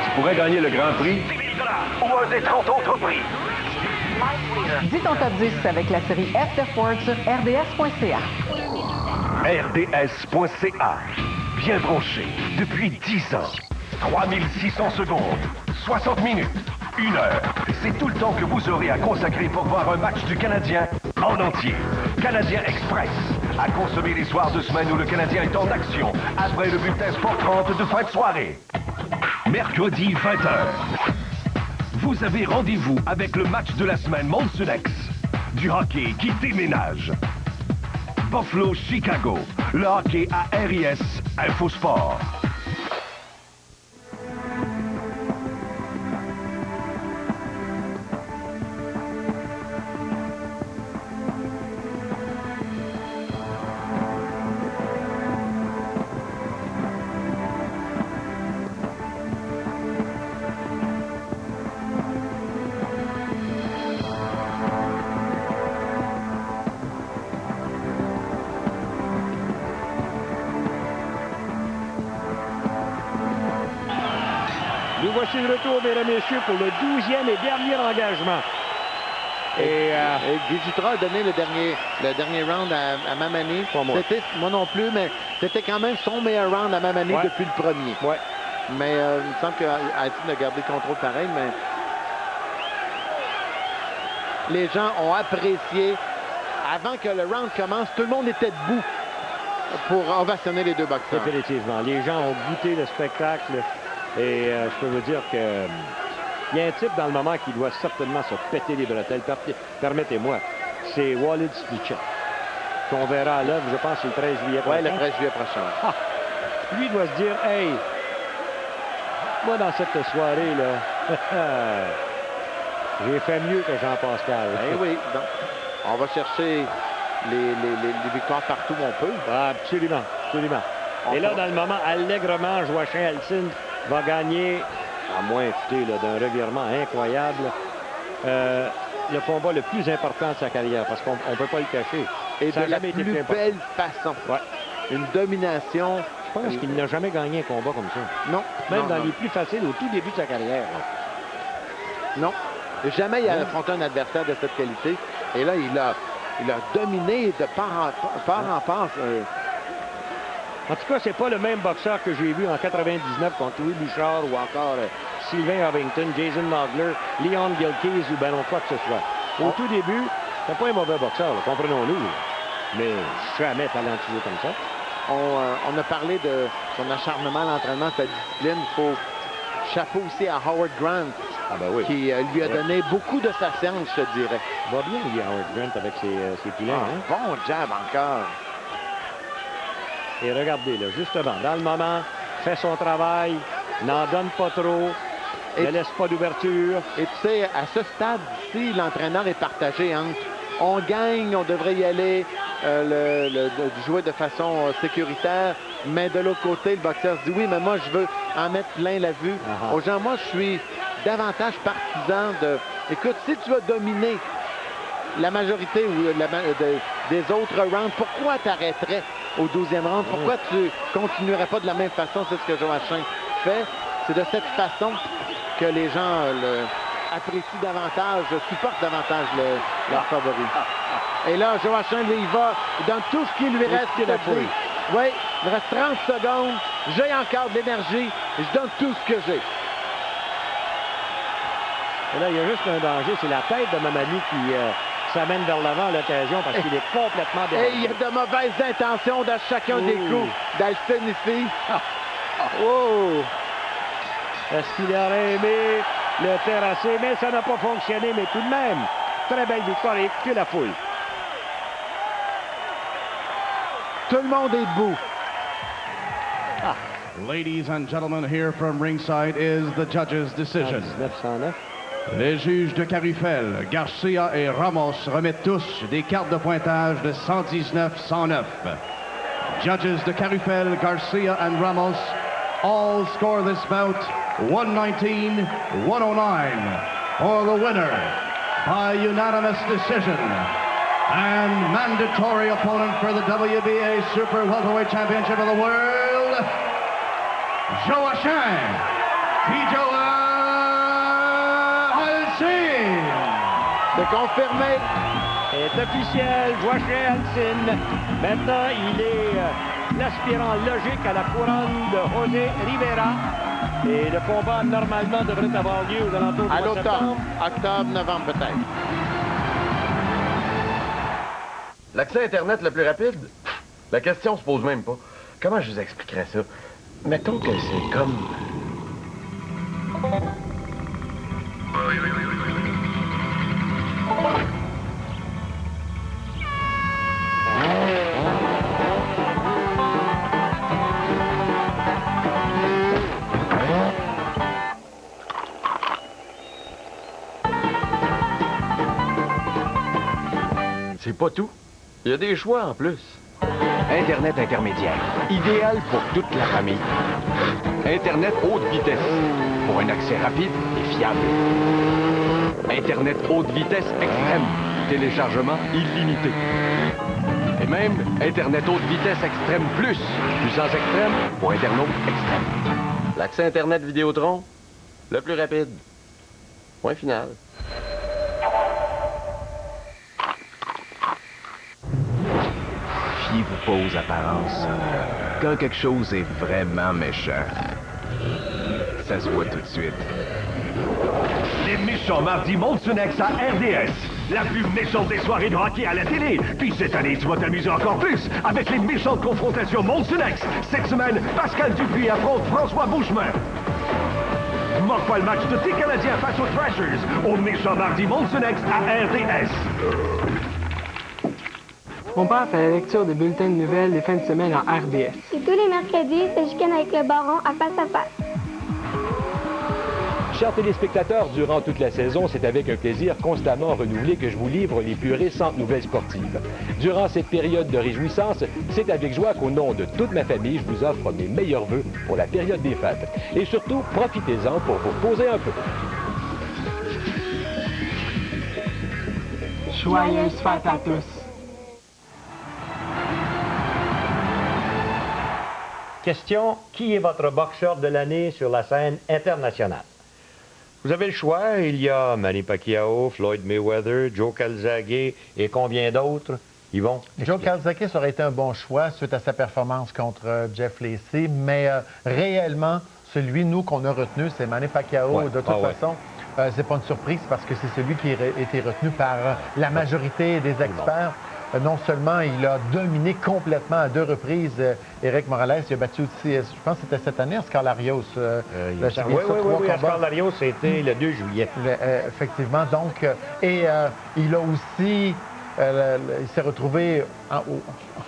Tu pourrais gagner le Grand Prix ou un des 30 autres prix. Dis ton top 10 avec la série F de Ford sur RDS.ca. RDS.ca. Bien branché depuis 10 ans. 3600 secondes, 60 minutes, 1 heure. C'est tout le temps que vous aurez à consacrer pour voir un match du Canadien en entier. Canadien Express, à consommer les soirs de semaine où le Canadien est en action, après le bulletin Sport 30 de fin de soirée. Mercredi 20h. Vous avez rendez-vous avec le match de la semaine Monsunex. Du hockey qui déménage. Buffalo, Chicago. Le hockey à RIS Infosport. Nous voici de retour, mesdames et messieurs, pour le 12e et dernier engagement. Et Guy Dutra a donné le dernier round à Mamani. Moi non plus, mais c'était quand même son meilleur round à Mamani depuis le premier. Ouais. Mais il me semble qu'Alcine a gardé le contrôle pareil, mais les gens ont apprécié. Avant que le round commence, tout le monde était debout pour ovationner les deux boxeurs. Définitivement. Les gens ont goûté le spectacle. Et je peux vous dire qu'il y a un type dans le moment qui doit certainement se péter les bretelles. Permettez-moi, c'est Walid Spicek, qu'on verra à l'œuvre, je pense, le 13 juillet prochain. Oui, le 13 juillet prochain. Ah, lui doit se dire, hey, moi dans cette soirée-là, j'ai fait mieux que Jean-Pascal. Eh oui, donc, on va chercher les victoires partout où on peut. Ah, absolument, absolument. Et là, dans le moment, allègrement, Joachim Alcine va gagner, à moins d'un revirement incroyable, le combat le plus important de sa carrière, parce qu'on ne peut pas le cacher. Et ça de la plus belle façon. Ouais. Une domination. Je pense qu'il n'a jamais gagné un combat comme ça. Non. Même non, dans les plus faciles, au tout début de sa carrière. Non. Jamais il a affronté un adversaire de cette qualité. Et là, il a dominé de part en part. En tout cas, c'est pas le même boxeur que j'ai vu en 99 contre Louis Bouchard ou encore Sylvain Ovington, Jason Nogler, Leon Gilkes ou ben non quoi que ce soit. Au tout début, c'est pas un mauvais boxeur, comprenons-nous. Mais jamais talentueux comme ça. On a parlé de son acharnement à l'entraînement, sa discipline. Il faut chapeau aussi à Howard Grant, ah ben oui. qui lui a donné beaucoup de sa séance, je te dirais. Va bien, lui, Howard Grant, avec ses poulains. Hein? Bon jab encore. Et regardez, là, justement, dans le moment, fait son travail, n'en donne pas trop, ne laisse pas d'ouverture. Et tu sais, à ce stade-ci, l'entraîneur est partagé entre on gagne, on devrait y aller, jouer de façon sécuritaire, mais de l'autre côté, le boxeur se dit oui, mais moi, je veux en mettre plein la vue aux gens. Moi, je suis davantage partisan de... Écoute, si tu veux dominer la majorité des autres rounds, pourquoi tu arrêterais au 12e round? Pourquoi tu continuerais pas de la même façon? C'est ce que Joachim fait. C'est de cette façon que les gens apprécient davantage, supportent davantage leur favori. Et là, Joachim, lui, il va, il donne tout ce qui lui reste. Oui, il reste 30 secondes. J'ai encore de l'énergie. Je donne tout ce que j'ai. Et là, il y a juste un danger, c'est la tête de Mamani qui s'amène vers l'avant à l'occasion parce qu'il est complètement dérangé. Et il y a de mauvaises intentions dans chacun des coups d'Alcine ici. Oh! Est-ce qu'il aurait aimé le terrasser? Mais ça n'a pas fonctionné, mais tout de même, très belle victoire et écoutez la foule. Tout le monde est debout. Ladies and gentlemen, here from ringside is the judge's decision. 1909. Les juges de Carufel, Garcia et Ramos remettent tous des cartes de pointage de 119-109. Judges de Carufel, Garcia and Ramos all score this bout 119-109 for the winner by unanimous decision and mandatory opponent for the WBA Super Welterweight Championship of the World, Joachim Pijoa. C'est confirmé. C'est officiel, Joachim Alcine. Maintenant, il est l'aspirant logique à la couronne de José Rivera. Et le combat, normalement, devrait avoir lieu aux alentours du mois de septembre. Octobre, novembre, peut-être. L'accès Internet le plus rapide? La question se pose même pas. Comment je vous expliquerais ça? Mettons que c'est comme... C'est pas tout. Il y a des choix en plus. Internet intermédiaire. Idéal pour toute la famille. Internet haute vitesse. Pour un accès rapide et fiable. Internet haute vitesse extrême. Téléchargement illimité. Et même Internet haute vitesse extrême plus. Puissance extrême pour internaute extrême. L'accès Internet Vidéotron, le plus rapide. Point final. Fiez-vous pas aux apparences. Quand quelque chose est vraiment méchant, ça se voit tout de suite. Les méchants mardis Molsonex à RDS. La plus méchante des soirées de hockey à la télé. Puis cette année, tu vas t'amuser encore plus avec les méchantes confrontations Molsonex. Cette semaine, Pascal Dupuis affronte François Beauchemin. Manque pas le match de tes Canadiens face aux Thrashers. Au méchant mardi Molsonex à RDS. Mon père fait la lecture des bulletins de nouvelles des fins de semaine en RDS. Et tous les mercredis, c'est Chicane avec le baron à face à face. Chers téléspectateurs, durant toute la saison, c'est avec un plaisir constamment renouvelé que je vous livre les plus récentes nouvelles sportives. Durant cette période de réjouissance, c'est avec joie qu'au nom de toute ma famille, je vous offre mes meilleurs vœux pour la période des fêtes. Et surtout, profitez-en pour vous reposer un peu. Joyeuses fêtes à tous. Question, qui est votre boxeur de l'année sur la scène internationale? Vous avez le choix, il y a Manny Pacquiao, Floyd Mayweather, Joe Calzaghe et combien d'autres? Yvon? Joe Calzaghe, ça aurait été un bon choix suite à sa performance contre Jeff Lacey, mais réellement, celui, nous, qu'on a retenu, c'est Manny Pacquiao. Ouais. De toute façon, c'est pas une surprise parce que c'est celui qui a été retenu par la majorité des experts. non seulement il a dominé complètement à 2 reprises Éric Morales, il a battu aussi, je pense que c'était cette année, Oscar Larios. Oui, Oscar Larios, c'était le 2 juillet. Effectivement, donc, il a aussi, il s'est retrouvé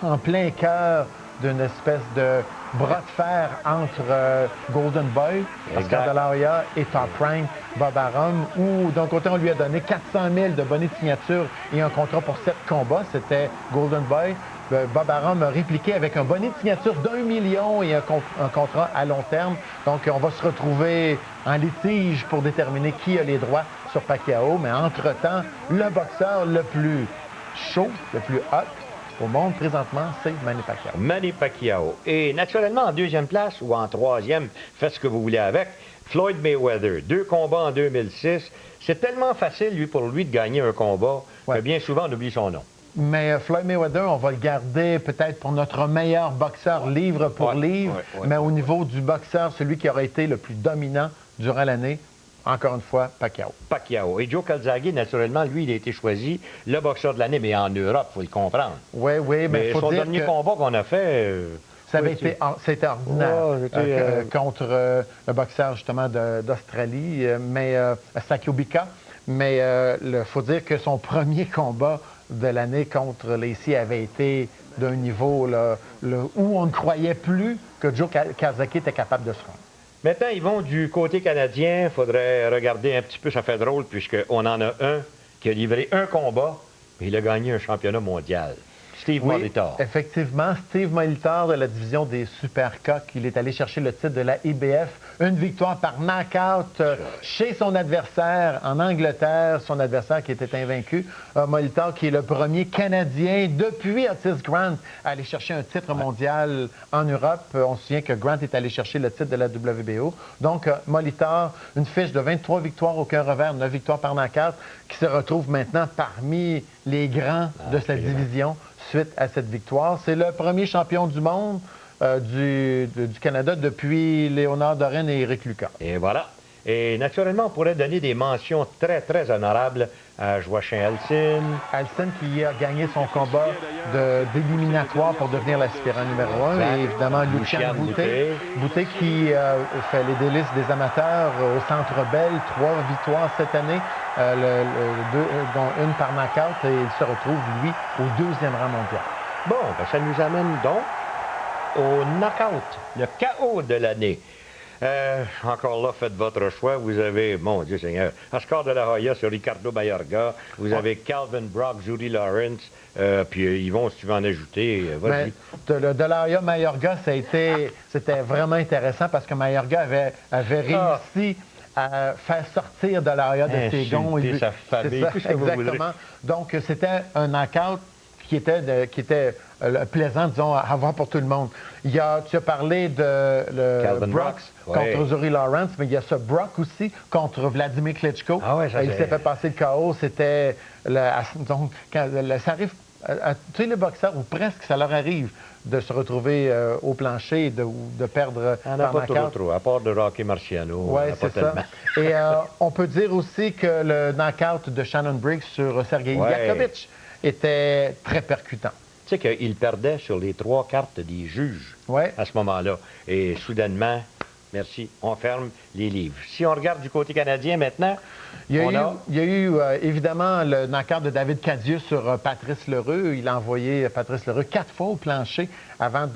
en plein cœur d'une espèce de bras de fer entre Golden Boy, Oscar De La Hoya et Top Rank, Bob Arum, où d'un côté on lui a donné 400 000 de bonnets de signature et un contrat pour 7 combats, c'était Golden Boy. Bob Arum a répliqué avec un bonnet de signature d'1 million et un contrat à long terme. Donc on va se retrouver en litige pour déterminer qui a les droits sur Pacquiao, mais entre-temps, le boxeur le plus chaud, le plus hot au monde présentement, c'est Manny Pacquiao. Manny Pacquiao. Et naturellement, en 2e place ou en 3e, faites ce que vous voulez avec, Floyd Mayweather. 2 combats en 2006. C'est tellement facile, pour lui, de gagner un combat que bien souvent, on oublie son nom. Mais Floyd Mayweather, on va le garder peut-être pour notre meilleur boxeur livre pour livre. Mais au niveau du boxeur, celui qui aurait été le plus dominant durant l'année, encore une fois, Pacquiao. Pacquiao. Et Joe Calzaghe, naturellement, lui, il a été choisi le boxeur de l'année, mais en Europe, il faut le comprendre. Oui, mais il faut son dire dernier combat qu'on a fait... C'était ordinaire contre le boxeur, justement, d'Australie, mais Sakio Bika. Mais il faut dire que son premier combat de l'année contre Lacey avait été d'un niveau où on ne croyait plus que Joe Calzaghe était capable de se rendre. Maintenant, ils vont du côté canadien. Il faudrait regarder un petit peu, ça fait drôle, puisqu'on en a un qui a livré un combat, mais il a gagné un championnat mondial. Steve Molitor. Effectivement, Steve Molitor de la division des Super Coqs. Il est allé chercher le titre de la IBF. Une victoire par knockout chez son adversaire en Angleterre, son adversaire qui était invaincu. Molitor qui est le premier Canadien depuis Otis Grant à aller chercher un titre mondial en Europe. On se souvient que Grant est allé chercher le titre de la WBO. Donc, Molitor, une fiche de 23 victoires, aucun revers, 9 victoires par knockout, qui se retrouve maintenant parmi les grands de cette division suite à cette victoire. C'est le premier champion du monde du Canada depuis Léonard Dorren et Éric Lucas. Et voilà. Et naturellement, on pourrait donner des mentions très, très honorables à Joachim Alcine. Alcine qui a gagné son combat d'éliminatoire pour devenir l'aspirant numéro 1. Et évidemment, Lucian Boutet. Boutet qui fait les délices des amateurs au Centre Bell. 3 victoires cette année, dont une par knockout. Et il se retrouve, lui, au 2e rang mondial. Bon, ben, ça nous amène donc au knockout, le KO de l'année. Encore là, faites votre choix. Vous avez, mon Dieu Seigneur, Oscar De La Hoya sur Ricardo Mayorga. Vous avez Calvin Brock, Judy Lawrence. Puis Yvon, si tu veux en ajouter, vas-y. De La Hoya Mayorga, c'était vraiment intéressant parce que Mayorga avait réussi à faire sortir De La Hoya de ses gonds. Sa famille, tout ce que vous voudrez. Donc, c'était un knockout qui était plaisant, disons, à voir pour tout le monde. Tu as parlé de Brock contre Zuri Lawrence, mais il y a ce Brock aussi contre Vladimir Klitschko. Il s'est fait passer le KO. C'était... Donc, ça arrive à tous les boxeurs, ou presque, ça leur arrive de se retrouver au plancher et de perdre par knockout. Trop, à part de Rocky Marciano. Oui, c'est ça. Et on peut dire aussi que le knockout de Shannon Briggs sur Sergei Yakovitch était très percutant. Tu sais qu'il perdait sur les 3 cartes des juges à ce moment-là. Et soudainement, merci, on ferme les livres. Si on regarde du côté canadien maintenant, il y a eu évidemment le knockout de David Cadieux sur Patrice Lheureux. Il a envoyé Patrice Lheureux 4 fois au plancher avant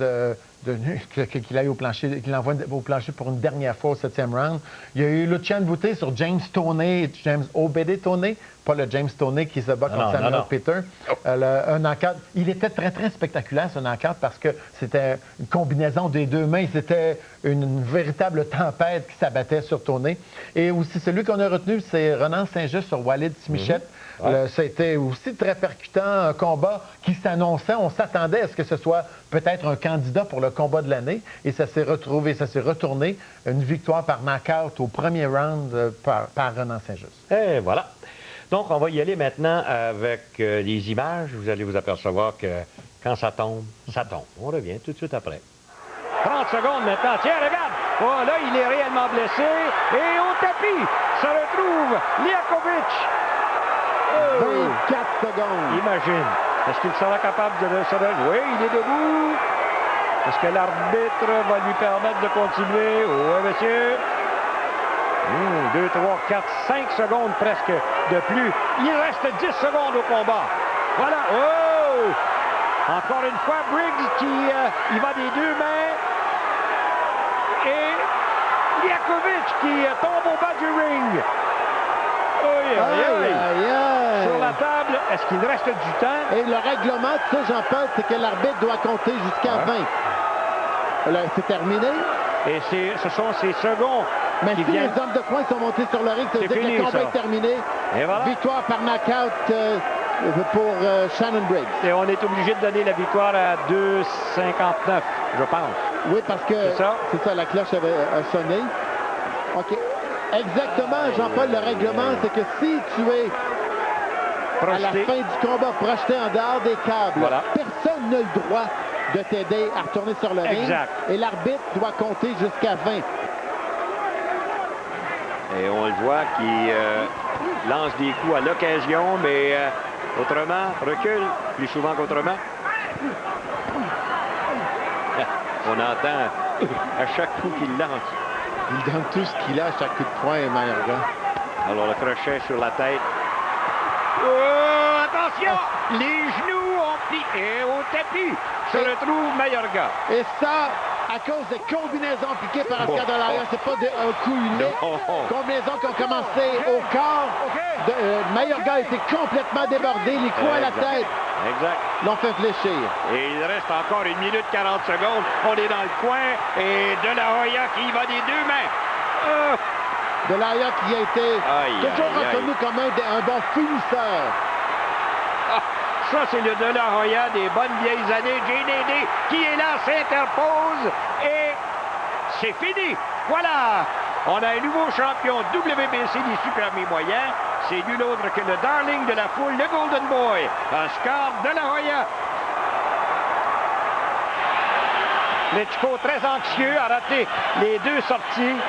qu'il aille au plancher, qu'il l'envoie au plancher pour une dernière fois au 7e round. Il y a eu Lucian Boutet sur James Toney, James Obede Toney, pas le James Toney qui se bat contre Samuel Peter. Un knockout. Il était très, très spectaculaire, ce knockout, parce que c'était une combinaison des 2 mains. C'était une véritable tempête qui s'abattait sur Toney. Et aussi, celui qu'on a retenu, c'est Renan Saint-Just sur Walid Simichette. C'était aussi très percutant, un combat qui s'annonçait. On s'attendait à ce que ce soit peut-être un candidat pour le combat de l'année. Et ça s'est retourné. Une victoire par knockout au premier round par Renan Saint-Just. Et voilà. Donc, on va y aller maintenant avec les images. Vous allez vous apercevoir que quand ça tombe, ça tombe. On revient tout de suite après. 30 secondes maintenant. Tiens, regarde! Oh, là, il est réellement blessé. Et au tapis se retrouve Liakovic. 24 secondes. Imagine. Est-ce qu'il sera capable de se relever? Oui, il est debout. Est-ce que l'arbitre va lui permettre de continuer? Oui, monsieur. 2, 3, 4, 5 secondes presque de plus. Il reste 10 secondes au combat. Voilà. Oh! Encore une fois, Briggs qui il va des deux mains. Et Liakovic qui tombe au bas du ring. Sur la table, est-ce qu'il reste du temps? Et le règlement, tu sais, Jean-Paul, c'est que l'arbitre doit compter jusqu'à 20. C'est terminé. Et ce sont ces seconds. Mais si les hommes de poing sont montés sur le ring, ça veut dire que le combat est terminé. Et voilà. Victoire par knockout pour Shannon Briggs. Et on est obligé de donner la victoire à 2,59, je pense. Oui, parce que c'est ça, la cloche a sonné. OK. Exactement, Jean-Paul, le règlement, c'est que si tu es à la fin du combat projeté en dehors des câbles, personne n'a le droit de t'aider à retourner sur le ring. Et l'arbitre doit compter jusqu'à 20. Et on le voit qui lance des coups à l'occasion, mais autrement, recule plus souvent qu'autrement. On entend à chaque coup qu'il lance. Il donne tout ce qu'il a à chaque coup de poing, Mayorga. Alors le crochet sur la tête. Oh, attention! Les genoux ont pris et au tapis se retrouve Mayorga. Et ça, à cause des combinaisons appliquées par Oscar de la Hoya, c'est pas un coup unique. Combinaisons qui ont commencé au corps. Mayorga a été complètement débordé, les coups à la tête. L'ont fait fléchir. Et il reste encore 1 minute 40 secondes. On est dans le coin et De La Hoya qui y va des deux mains. De La Hoya qui a été toujours reconnu comme un bon finisseur. Ça, c'est le De La Hoya des bonnes vieilles années. JDD qui est là, s'interpose et c'est fini. Voilà. On a un nouveau champion WBC des super mi-moyens. C'est nul autre que le darling de la foule, le Golden Boy, Oscar De La Hoya. Klitschko, très anxieux, a raté les deux sorties.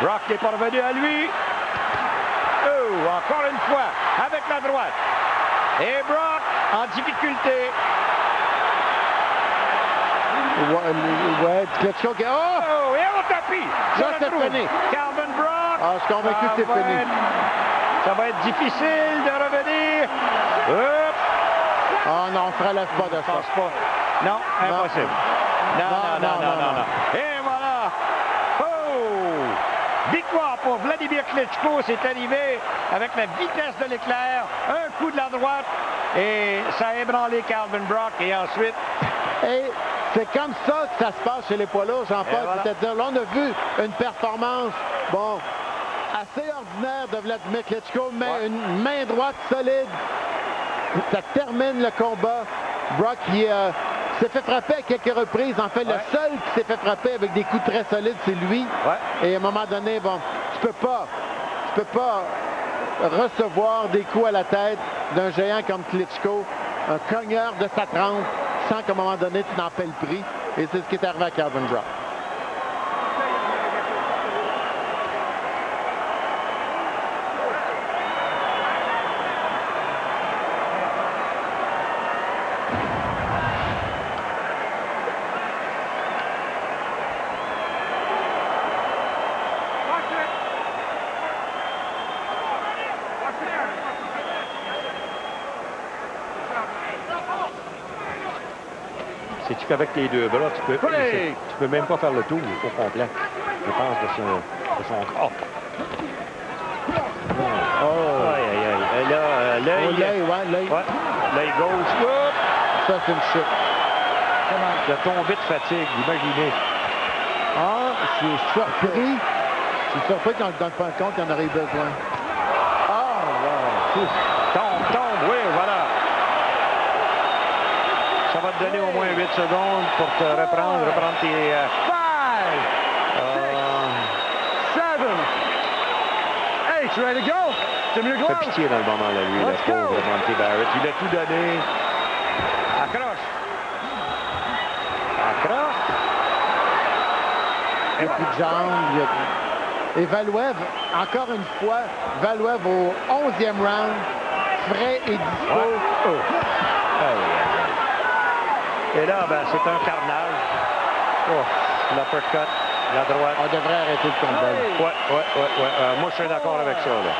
Brock n'est pas revenu à lui. Oh, encore une fois, avec la droite. Et Brock en difficulté. Ouais, Klitschko qui... Oh, et au tapis. Ça, c'est fini. Calvin Brock. Je suis convaincu que c'est fini. Ça va être difficile de revenir. Non, on ne se relève pas de ça. Je pense pas. Non, impossible. Non. Et voilà. Oh! Victoire pour Vladimir Klitschko. C'est arrivé avec la vitesse de l'éclair. Un coup de la droite. Et ça a ébranlé Calvin Brock. Et ensuite... Et c'est comme ça que ça se passe chez les poids lourds, Jean-Paul. Voilà. C'est-à-dire, là, on a vu une performance, assez ordinaire de Vladimir Klitschko, mais une main droite solide. Ça termine le combat. Brock qui s'est fait frapper à quelques reprises. En fait, le seul qui s'est fait frapper avec des coups très solides, c'est lui. Et à un moment donné, tu peux pas recevoir des coups à la tête d'un géant comme Klitschko, un cogneur de sa trempe, sans qu'à un moment donné, tu n'en paies le prix. Et c'est ce qui est arrivé à Calvin Brock. Sais-tu qu'avec les deux bras, tu peux même pas faire le tour au complet, je pense, de son corps. Et là, l'œil gauche. Ça, c'est une chute. Il a tombé de fatigue, imaginez. Je suis surpris. Je suis surpris dans le point de compte qu'il en aurait eu besoin. Tombe, oui, voilà. Ça va te donner au moins 8 secondes pour te reprendre tes... 5, 6, 7, 8, ready to go. Fait pitié dans le moment, là, lui, le pauvre Monty Barrett. Il a tout donné. Accroche. Un coup de jambe. Et Valuev, encore une fois, Valuev au 11e round, frais et dispo. Et là, ben, c'est un carnage. Oh, l'uppercut, la droite. On devrait arrêter le combat. Ouais. Moi, je suis d'accord avec ça, là.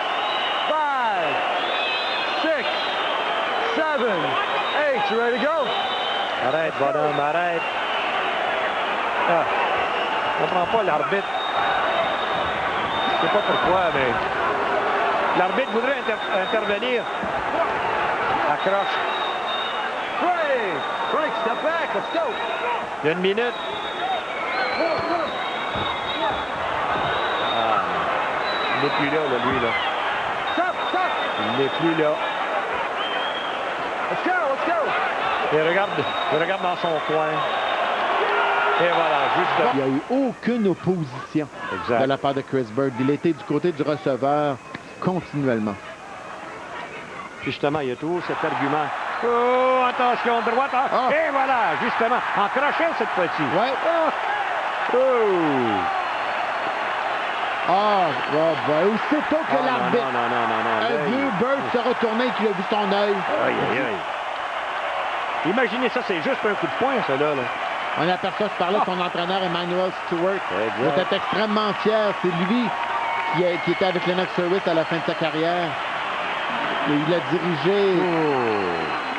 5, 6, 7, 8, you ready to go? Arrête, bonhomme, arrête. Ah, on prend pas l'arbitre. Je sais pas pourquoi, mais... L'arbitre voudrait intervenir. Accroche. Frank, step back, let's go. Il y a une minute. Ah, il n'est plus là, lui, là. Stop. Il n'est plus là. Let's go. Et regarde dans son coin. Et voilà, juste là. Il n'y a eu aucune opposition de la part de Chris Bird. Il était du côté du receveur continuellement. Puis justement, il y a toujours cet argument. Oh, attention, droite. Et voilà, justement, en crochet cette fois-ci. Ouais. Aussitôt que l'arbitre a vu Bird se retourner et qu'il a vu son œil. Imaginez ça, c'est juste un coup de poing, ça, là. On aperçoit, je parlais de son entraîneur Emmanuel Stewart. Il était extrêmement fier. C'est lui qui était avec Lennox Lewis à la fin de sa carrière. Et il a dirigé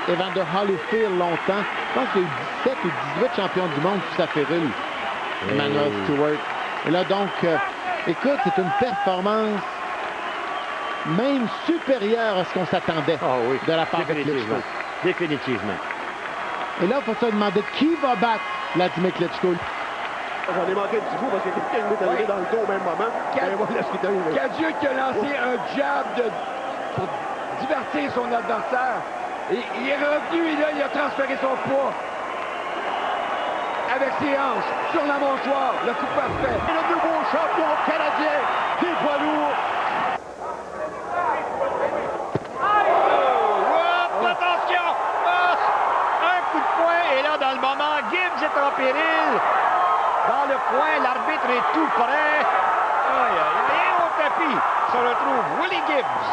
Evander Holyfield longtemps. Je pense qu'il y a eu 17 ou 18 champions du monde sous sa férule. Emmanuel Stewart. Et là, donc, écoute, c'est une performance même supérieure à ce qu'on s'attendait de la part de Klitschko. Définitivement. Et là, il faut se demander qui va battre Vladimir Klitschko. J'en ai manqué un petit coup parce que quelqu'un m'est arrivé dans le dos au même moment. Cadieux qui a lancé un jab pour divertir son adversaire. Et il est revenu et là, il a transféré son poids avec ses hanches sur la mâchoire. Le coup parfait. Et le nouveau champion canadien des poids lourds. Attention! Un coup de poing et là, dans le moment, Gibbs est en péril. Dans le coin, l'arbitre est tout prêt. Et au tapis se retrouve Willie Gibbs.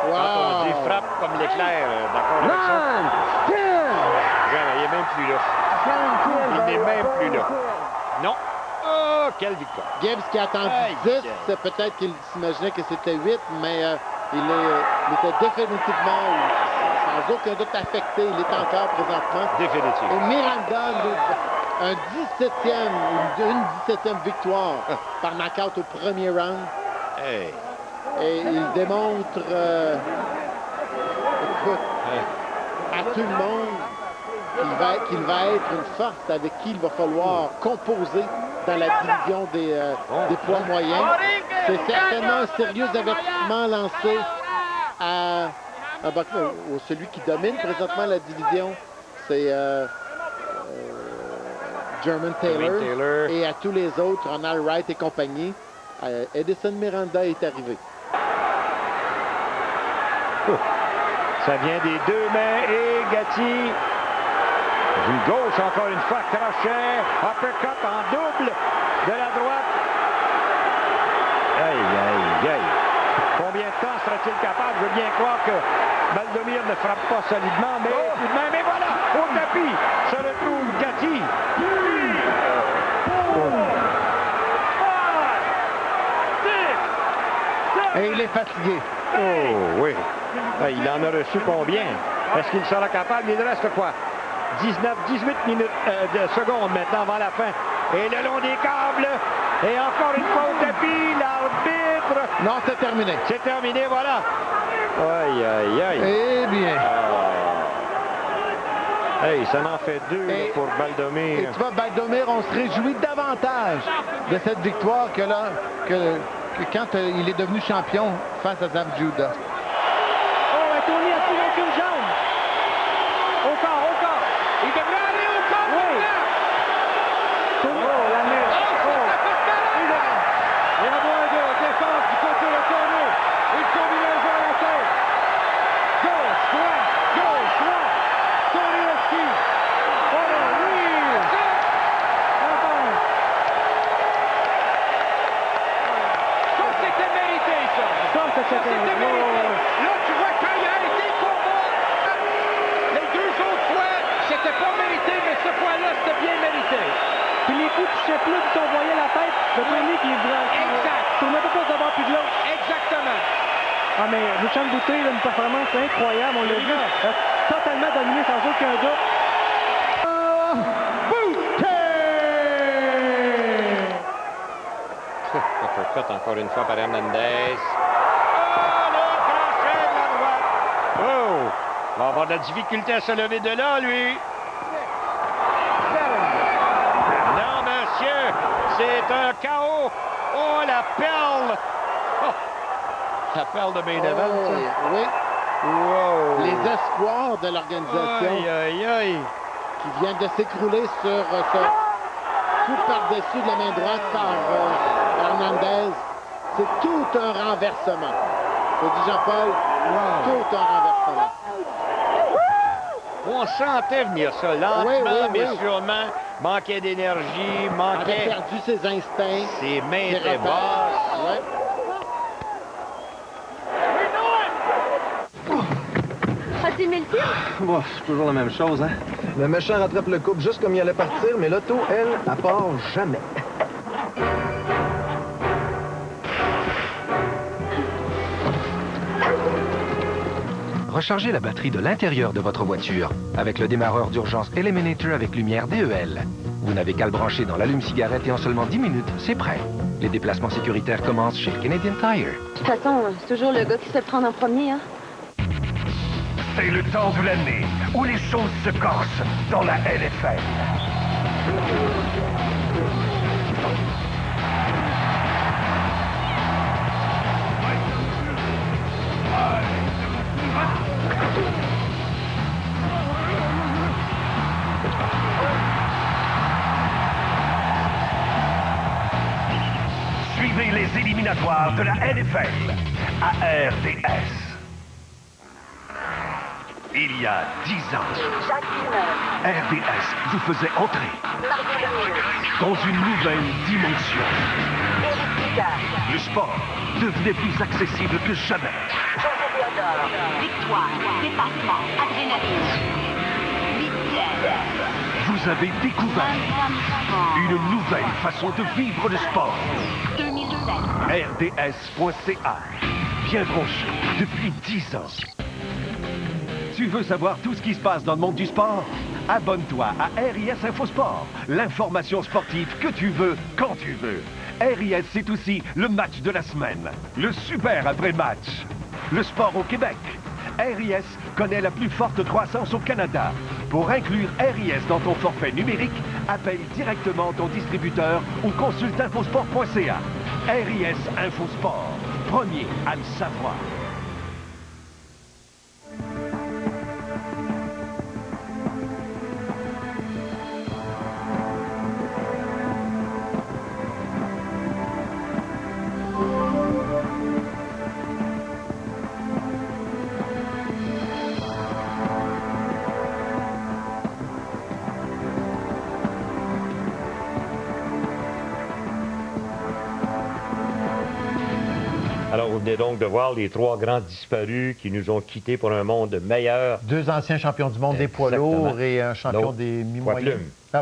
Quand on dit frappe comme l'éclair, d'accord avec ça? Il n'est même plus là. Il n'est même plus là. Non. Oh, quelle victoire. Gibbs qui a attendu 10, peut-être qu'il s'imaginait que c'était 8, mais il était définitivement, sans aucun doute, affecté. Il est encore présentement. Définitivement. Et Miranda, une 17e victoire par knockout au premier round. Et il démontre à tout le monde qu'il va être une force avec qui il va falloir composer dans la division des poids moyens. C'est certainement un sérieux avertissement lancé à celui qui domine présentement la division. C'est German Taylor. Et à tous les autres, Ronald Wright et compagnie. Edison Miranda est arrivé. Ça vient des deux mains et Gatti. Du gauche encore une fois, crochet, uppercut en double de la droite. Aïe. Combien de temps sera-t-il capable? Je veux bien croire que Baldomir ne frappe pas solidement, mais tout de même, et voilà, au tapis, se retrouve Gatti. Et il est fatigué. Oh oui. Il en a reçu combien? Est-ce qu'il sera capable? Il reste quoi? 18 minutes de secondes maintenant avant la fin. Et le long des câbles. Et encore une fois au tapis, l'arbitre. Non, c'est terminé. C'est terminé, voilà. Aïe. Eh bien. Ça en fait deux pour Baldomir. Et tu vois, Baldomir, on se réjouit davantage de cette victoire que quand il est devenu champion face à Zab Judah. Tony a tiré aucune jambe. Au corps. Il devrait aller au corps. Oui. La mèche. Il y a moins de défense du côté de Tony. Une combinaison à la tête. Gauche, droite. Tony esquive. Oui. Ça, c'était mérité, ça. C'était mérité. plus qu'on voyait la tête de Tony qui tournait un peu plus de bord puis de l'autre. Exactement. Ah, mais Richard Boutet, une performance incroyable. On l'a vu totalement dominé sans aucun doute. Uppercut encore une fois par Hernandez. Oh, le crochet de la droite. Oh! Il va avoir de la difficulté à se lever de là, lui. Non, monsieur, c'est un chaos. Oh, la perle. Oh. La perle de main event, ça. Oui. Wow. Les espoirs de l'organisation qui viennent de s'écrouler sur ce coup par-dessus de la main droite par Hernandez. C'est tout un renversement. Je dis Jean-Paul, tout un renversement. On sentait venir ça, lentement, mais sûrement. Manquait d'énergie, manquait... Il avait perdu ses instincts. Ses mains étaient basses. Ouais. As-tu aimé le film? Bon, c'est toujours la même chose, hein? Le méchant rattrape le couple juste comme il allait partir, mais l'auto, elle part jamais. Rechargez la batterie de l'intérieur de votre voiture avec le démarreur d'urgence Eliminator avec lumière DEL. Vous n'avez qu'à le brancher dans l'allume-cigarette et en seulement 10 minutes, c'est prêt. Les déplacements sécuritaires commencent chez Canadian Tire. De toute façon, c'est toujours le gars qui se fait prendre en premier, hein? C'est le temps de l'année où les choses se corsent dans la NFL. Suivez les éliminatoires de la NFL à RDS. Il y a 10 ans, RDS vous faisait entrer dans une nouvelle dimension. Le sport devenait plus accessible que jamais. Victoire, dépassement, adrénaline. Vous avez découvert une nouvelle façon de vivre le sport. 2007. RDS.ca. Bien branché depuis 10 ans. Tu veux savoir tout ce qui se passe dans le monde du sport? Abonne-toi à RIS Infosport, l'information sportive que tu veux, quand tu veux. RIS, c'est aussi le match de la semaine, le super après-match, le sport au Québec. RIS connaît la plus forte croissance au Canada. Pour inclure RIS dans ton forfait numérique, appelle directement ton distributeur ou consulte infosport.ca. RIS Infosport, premier à le savoir. Alors, vous venez donc de voir les trois grands disparus qui nous ont quittés pour un monde meilleur. Deux anciens champions du monde des poids lourds et un champion des mi-moyens.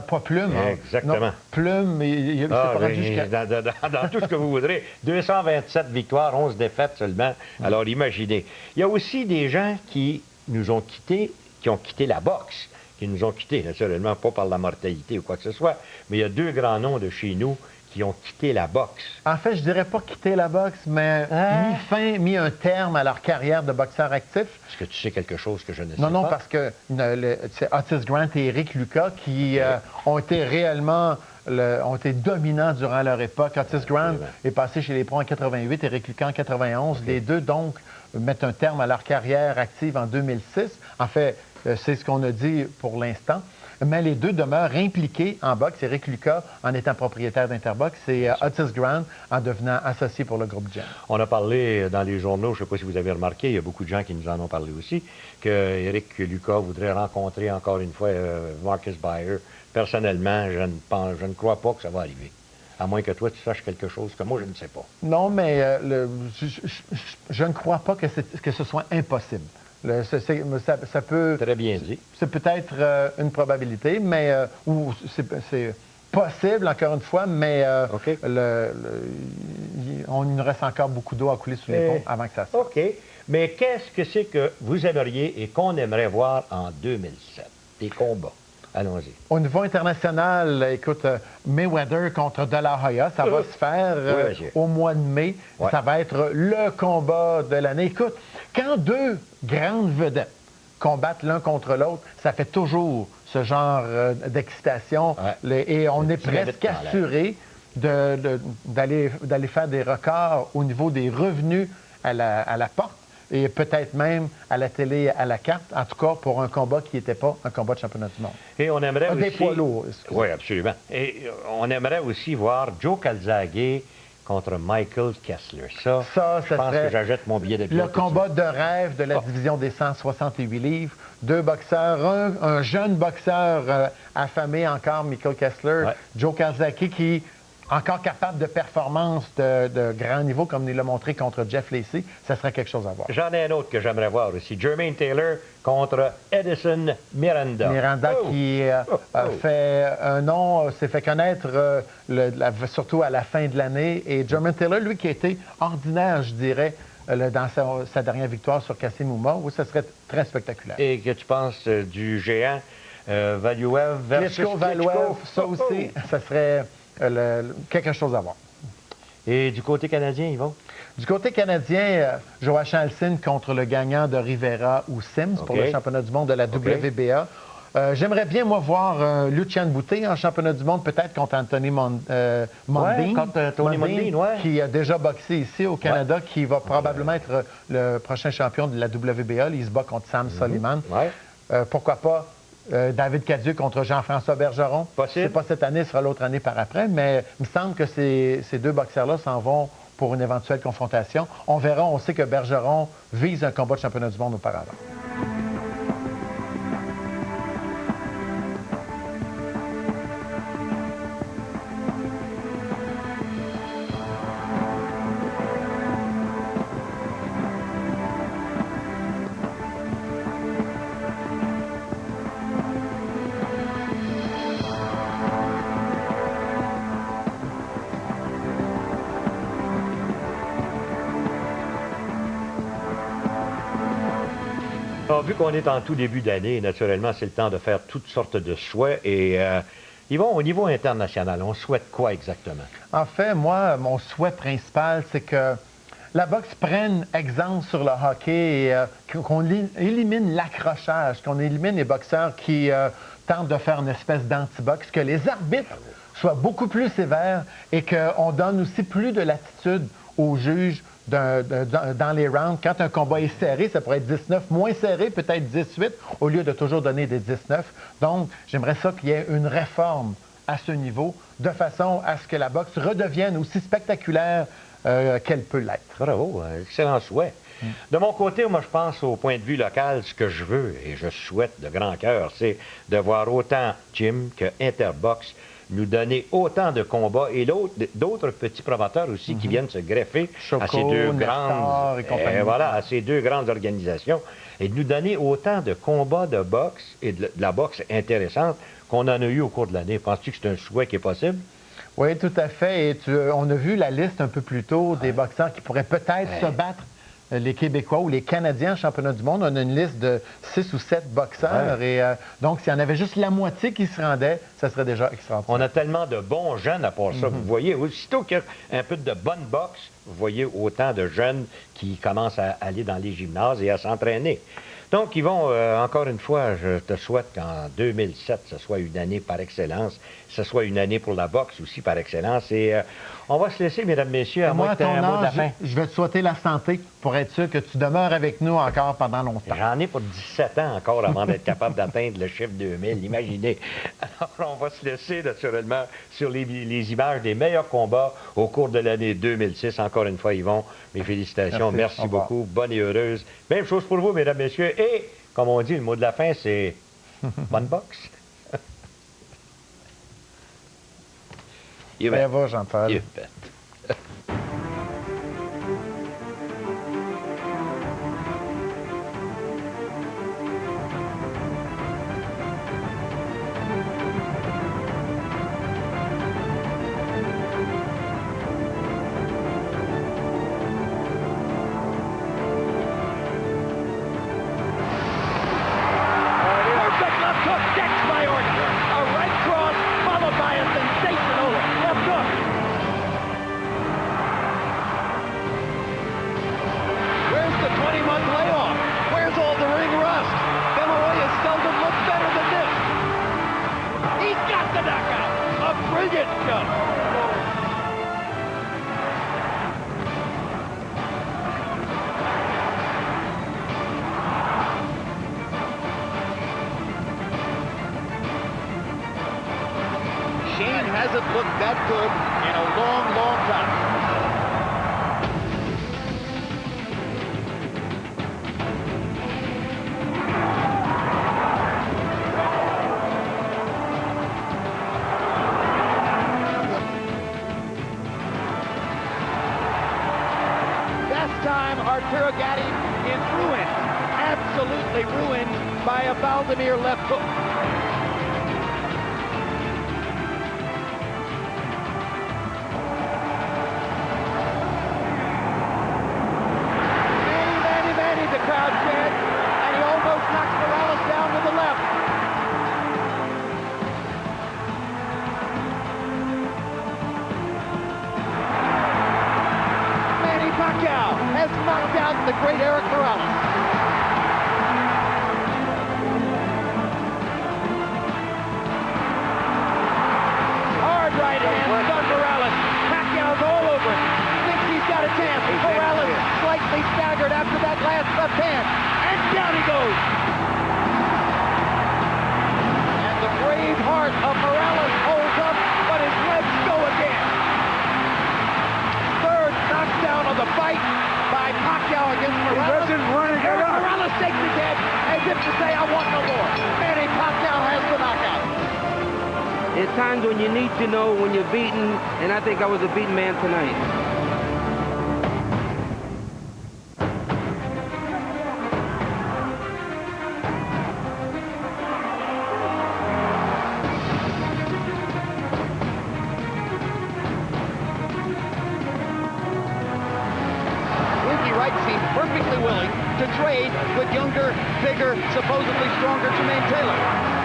Poids plume. Exactement. Non, plume, mais il s'est pas rendu jusqu'à... Dans tout ce que vous voudrez. 227 victoires, 11 défaites seulement. Alors, imaginez. Il y a aussi des gens qui nous ont quittés, qui ont quitté la boxe, qui nous ont quittés, naturellement, pas par la mortalité ou quoi que ce soit, mais il y a deux grands noms de chez nous qui ont quitté la boxe. En fait, je dirais pas quitter la boxe, mais mis un terme à leur carrière de boxeur actif. Est-ce que tu sais quelque chose que je ne sais pas? Non, parce que c'est Otis Grant et Eric Lucas qui ont été réellement... ont été dominants durant leur époque. Otis Grant est passé chez les pros en 88, Eric Lucas en 91. Les deux, donc, mettent un terme à leur carrière active en 2006. En fait, c'est ce qu'on a dit pour l'instant. Mais les deux demeurent impliqués en boxe. Eric Lucas en étant propriétaire d'Interbox et Otis Grant en devenant associé pour le groupe GEM. On a parlé dans les journaux, je ne sais pas si vous avez remarqué, il y a beaucoup de gens qui nous en ont parlé aussi, que Eric Lucas voudrait rencontrer encore une fois Marcus Bayer. Personnellement, je ne crois pas que ça va arriver. À moins que toi, tu saches quelque chose que moi, je ne sais pas. Non, mais je ne crois pas que ce soit impossible. Ça peut... Très bien dit. C'est peut-être une probabilité, mais possible, encore une fois, mais il nous reste encore beaucoup d'eau à couler sous les ponts avant que ça sorte. OK. Mais qu'est-ce que c'est que vous aimeriez et qu'on aimerait voir en 2007? Des combats. Allons-y. Au niveau international, écoute, Mayweather contre De La Hoya, ça va se faire au mois de mai. Ouais. Ça va être le combat de l'année. Écoute, quand deux grandes vedettes combattent l'un contre l'autre, ça fait toujours ce genre d'excitation. Ouais. Et on est presque assuré d'aller faire des records au niveau des revenus à la porte. Et peut-être même à la télé, à la carte, en tout cas pour un combat qui n'était pas un combat de championnat du monde. Et on aimerait aussi... Des poids lourds. Oui, absolument. Et on aimerait aussi voir Joe Calzaghe contre Michael Kessler. Ça je pense que j'achète mon billet de le combat de rêve de la division des 168 livres. Deux boxeurs, un jeune boxeur affamé encore, Michael Kessler, Joe Calzaghe qui... encore capable de performance de grand niveau, comme il l'a montré contre Jeff Lacey, ça serait quelque chose à voir. J'en ai un autre que j'aimerais voir aussi. Jermaine Taylor contre Edison Miranda. Miranda qui fait un nom, s'est fait connaître surtout à la fin de l'année. Et Jermaine Taylor, lui, qui a été ordinaire, je dirais, dans sa dernière victoire sur Kassim Ouma, où ça serait très spectaculaire. Et que tu penses du géant Valuev versus Valuev, ça aussi, ça serait... quelque chose à voir. Et du côté canadien, Yvon? Du côté canadien, Joachim Alcine contre le gagnant de Rivera ou Sims pour le championnat du monde de la WBA. J'aimerais bien, moi, voir Lucien Boutet en championnat du monde, peut-être contre Anthony Mundine, qui a déjà boxé ici au Canada, qui va probablement être le prochain champion de la WBA. Il se bat contre Sam Soliman. Pourquoi pas David Cadieux contre Jean-François Bergeron. Possible. C'est pas cette année, ce sera l'autre année par après, mais il me semble que ces deux boxeurs-là s'en vont pour une éventuelle confrontation. On verra, on sait que Bergeron vise un combat de championnat du monde auparavant. Alors, vu qu'on est en tout début d'année, naturellement, c'est le temps de faire toutes sortes de souhaits. Et Yvon, au niveau international, on souhaite quoi exactement? En fait, moi, mon souhait principal, c'est que la boxe prenne exemple sur le hockey et qu'on élimine l'accrochage, qu'on élimine les boxeurs qui tentent de faire une espèce d'anti-boxe, que les arbitres soient beaucoup plus sévères et qu'on donne aussi plus de latitude aux juges dans les rounds. Quand un combat est serré, ça pourrait être 19, moins serré, peut-être 18, au lieu de toujours donner des 19. Donc, j'aimerais ça qu'il y ait une réforme à ce niveau, de façon à ce que la boxe redevienne aussi spectaculaire qu'elle peut l'être. Bravo, excellent souhait. De mon côté, moi, je pense au point de vue local, ce que je veux et je souhaite de grand cœur, c'est de voir autant Jim que Interbox nous donner autant de combats et d'autres petits promoteurs aussi qui viennent se greffer à ces deux grandes à ces deux grandes organisations et de nous donner autant de combats de boxe et de la boxe intéressante qu'on en a eu au cours de l'année. Penses-tu que c'est un souhait qui est possible? Oui, tout à fait. Et on a vu la liste un peu plus tôt des boxeurs qui pourraient peut-être se battre. Les Québécois ou les Canadiens championnats du monde, on a une liste de 6 ou 7 boxeurs. Et donc, s'il y en avait juste la moitié qui se rendait, ça serait déjà extraordinaire. On a tellement de bons jeunes à part ça. Vous voyez, aussitôt qu'il y a un peu de bonne boxe, vous voyez autant de jeunes qui commencent à aller dans les gymnases et à s'entraîner. Donc, Yvon, encore une fois, je te souhaite qu'en 2007, ce soit une année par excellence, ce soit une année pour la boxe aussi par excellence. Et on va se laisser, mesdames, messieurs, à moi, moins que tu aies un mot de la fin. Je vais te souhaiter la santé pour être sûr que tu demeures avec nous encore pendant longtemps. J'en ai pour 17 ans encore avant d'être capable d'atteindre le chiffre 2000, imaginez. Alors, on va se laisser, naturellement, sur les images des meilleurs combats au cours de l'année 2006. Encore une fois, Yvon, mes félicitations. Merci beaucoup. Bonne et heureuse. Même chose pour vous, mesdames, messieurs. Et, comme on dit, le mot de la fin, c'est bonne boxe. Bien, va, Jean-Paul. brilliant stuff. Shane hasn't looked that good in a long, long time. Arturo Gatti is ruined, absolutely ruined by a Valdemir left hook. Manny, Manny, the crowd chants, and he almost knocks Morales down to the left. Manny Pacquiao has knocked out the great Eric Morales. Hard right hand, Don Morales. Pacquiao's all over it. Thinks he's got a chance. Morales slightly staggered after that last left hand. And down he goes. And the brave heart of Morales holds up, but his legs go again. Third knockdown of the fight by Pacquiao against Morales. Morales shakes his head as if to say, I want no more. Manny Pacquiao has the knockout. There's times when you need to know when you're beaten, and I think I was a beaten man tonight. Perfectly willing to trade with younger, bigger, supposedly stronger Jermaine Taylor.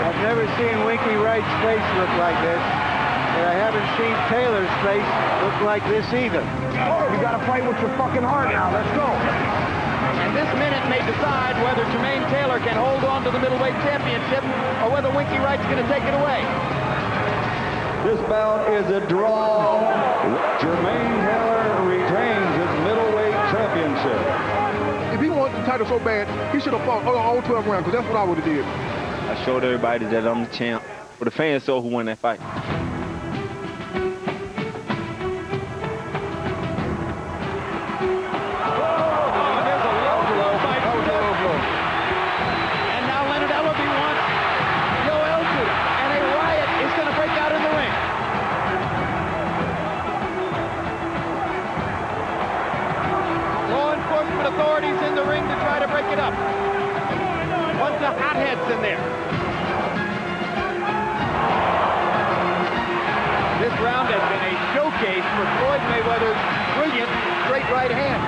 I've never seen Winky Wright's face look like this, and I haven't seen Taylor's face look like this either. Oh, you gotta fight with your fucking heart now. Let's go. And this minute may decide whether Jermaine Taylor can hold on to the middleweight championship or whether Winky Wright's going to take it away. This bout is a draw. Jermaine Taylor retains his middleweight championship. If he wanted the title so bad, he should have fought all 12 rounds, because that's what I would have did. I showed everybody that I'm the champ. For the fans saw who won that fight. Authorities in the ring to try to break it up. Bunch of hotheads in there. This round has been a showcase for Floyd Mayweather's brilliant straight right hand.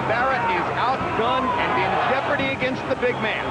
Barrett is outgunned and in jeopardy against the big man.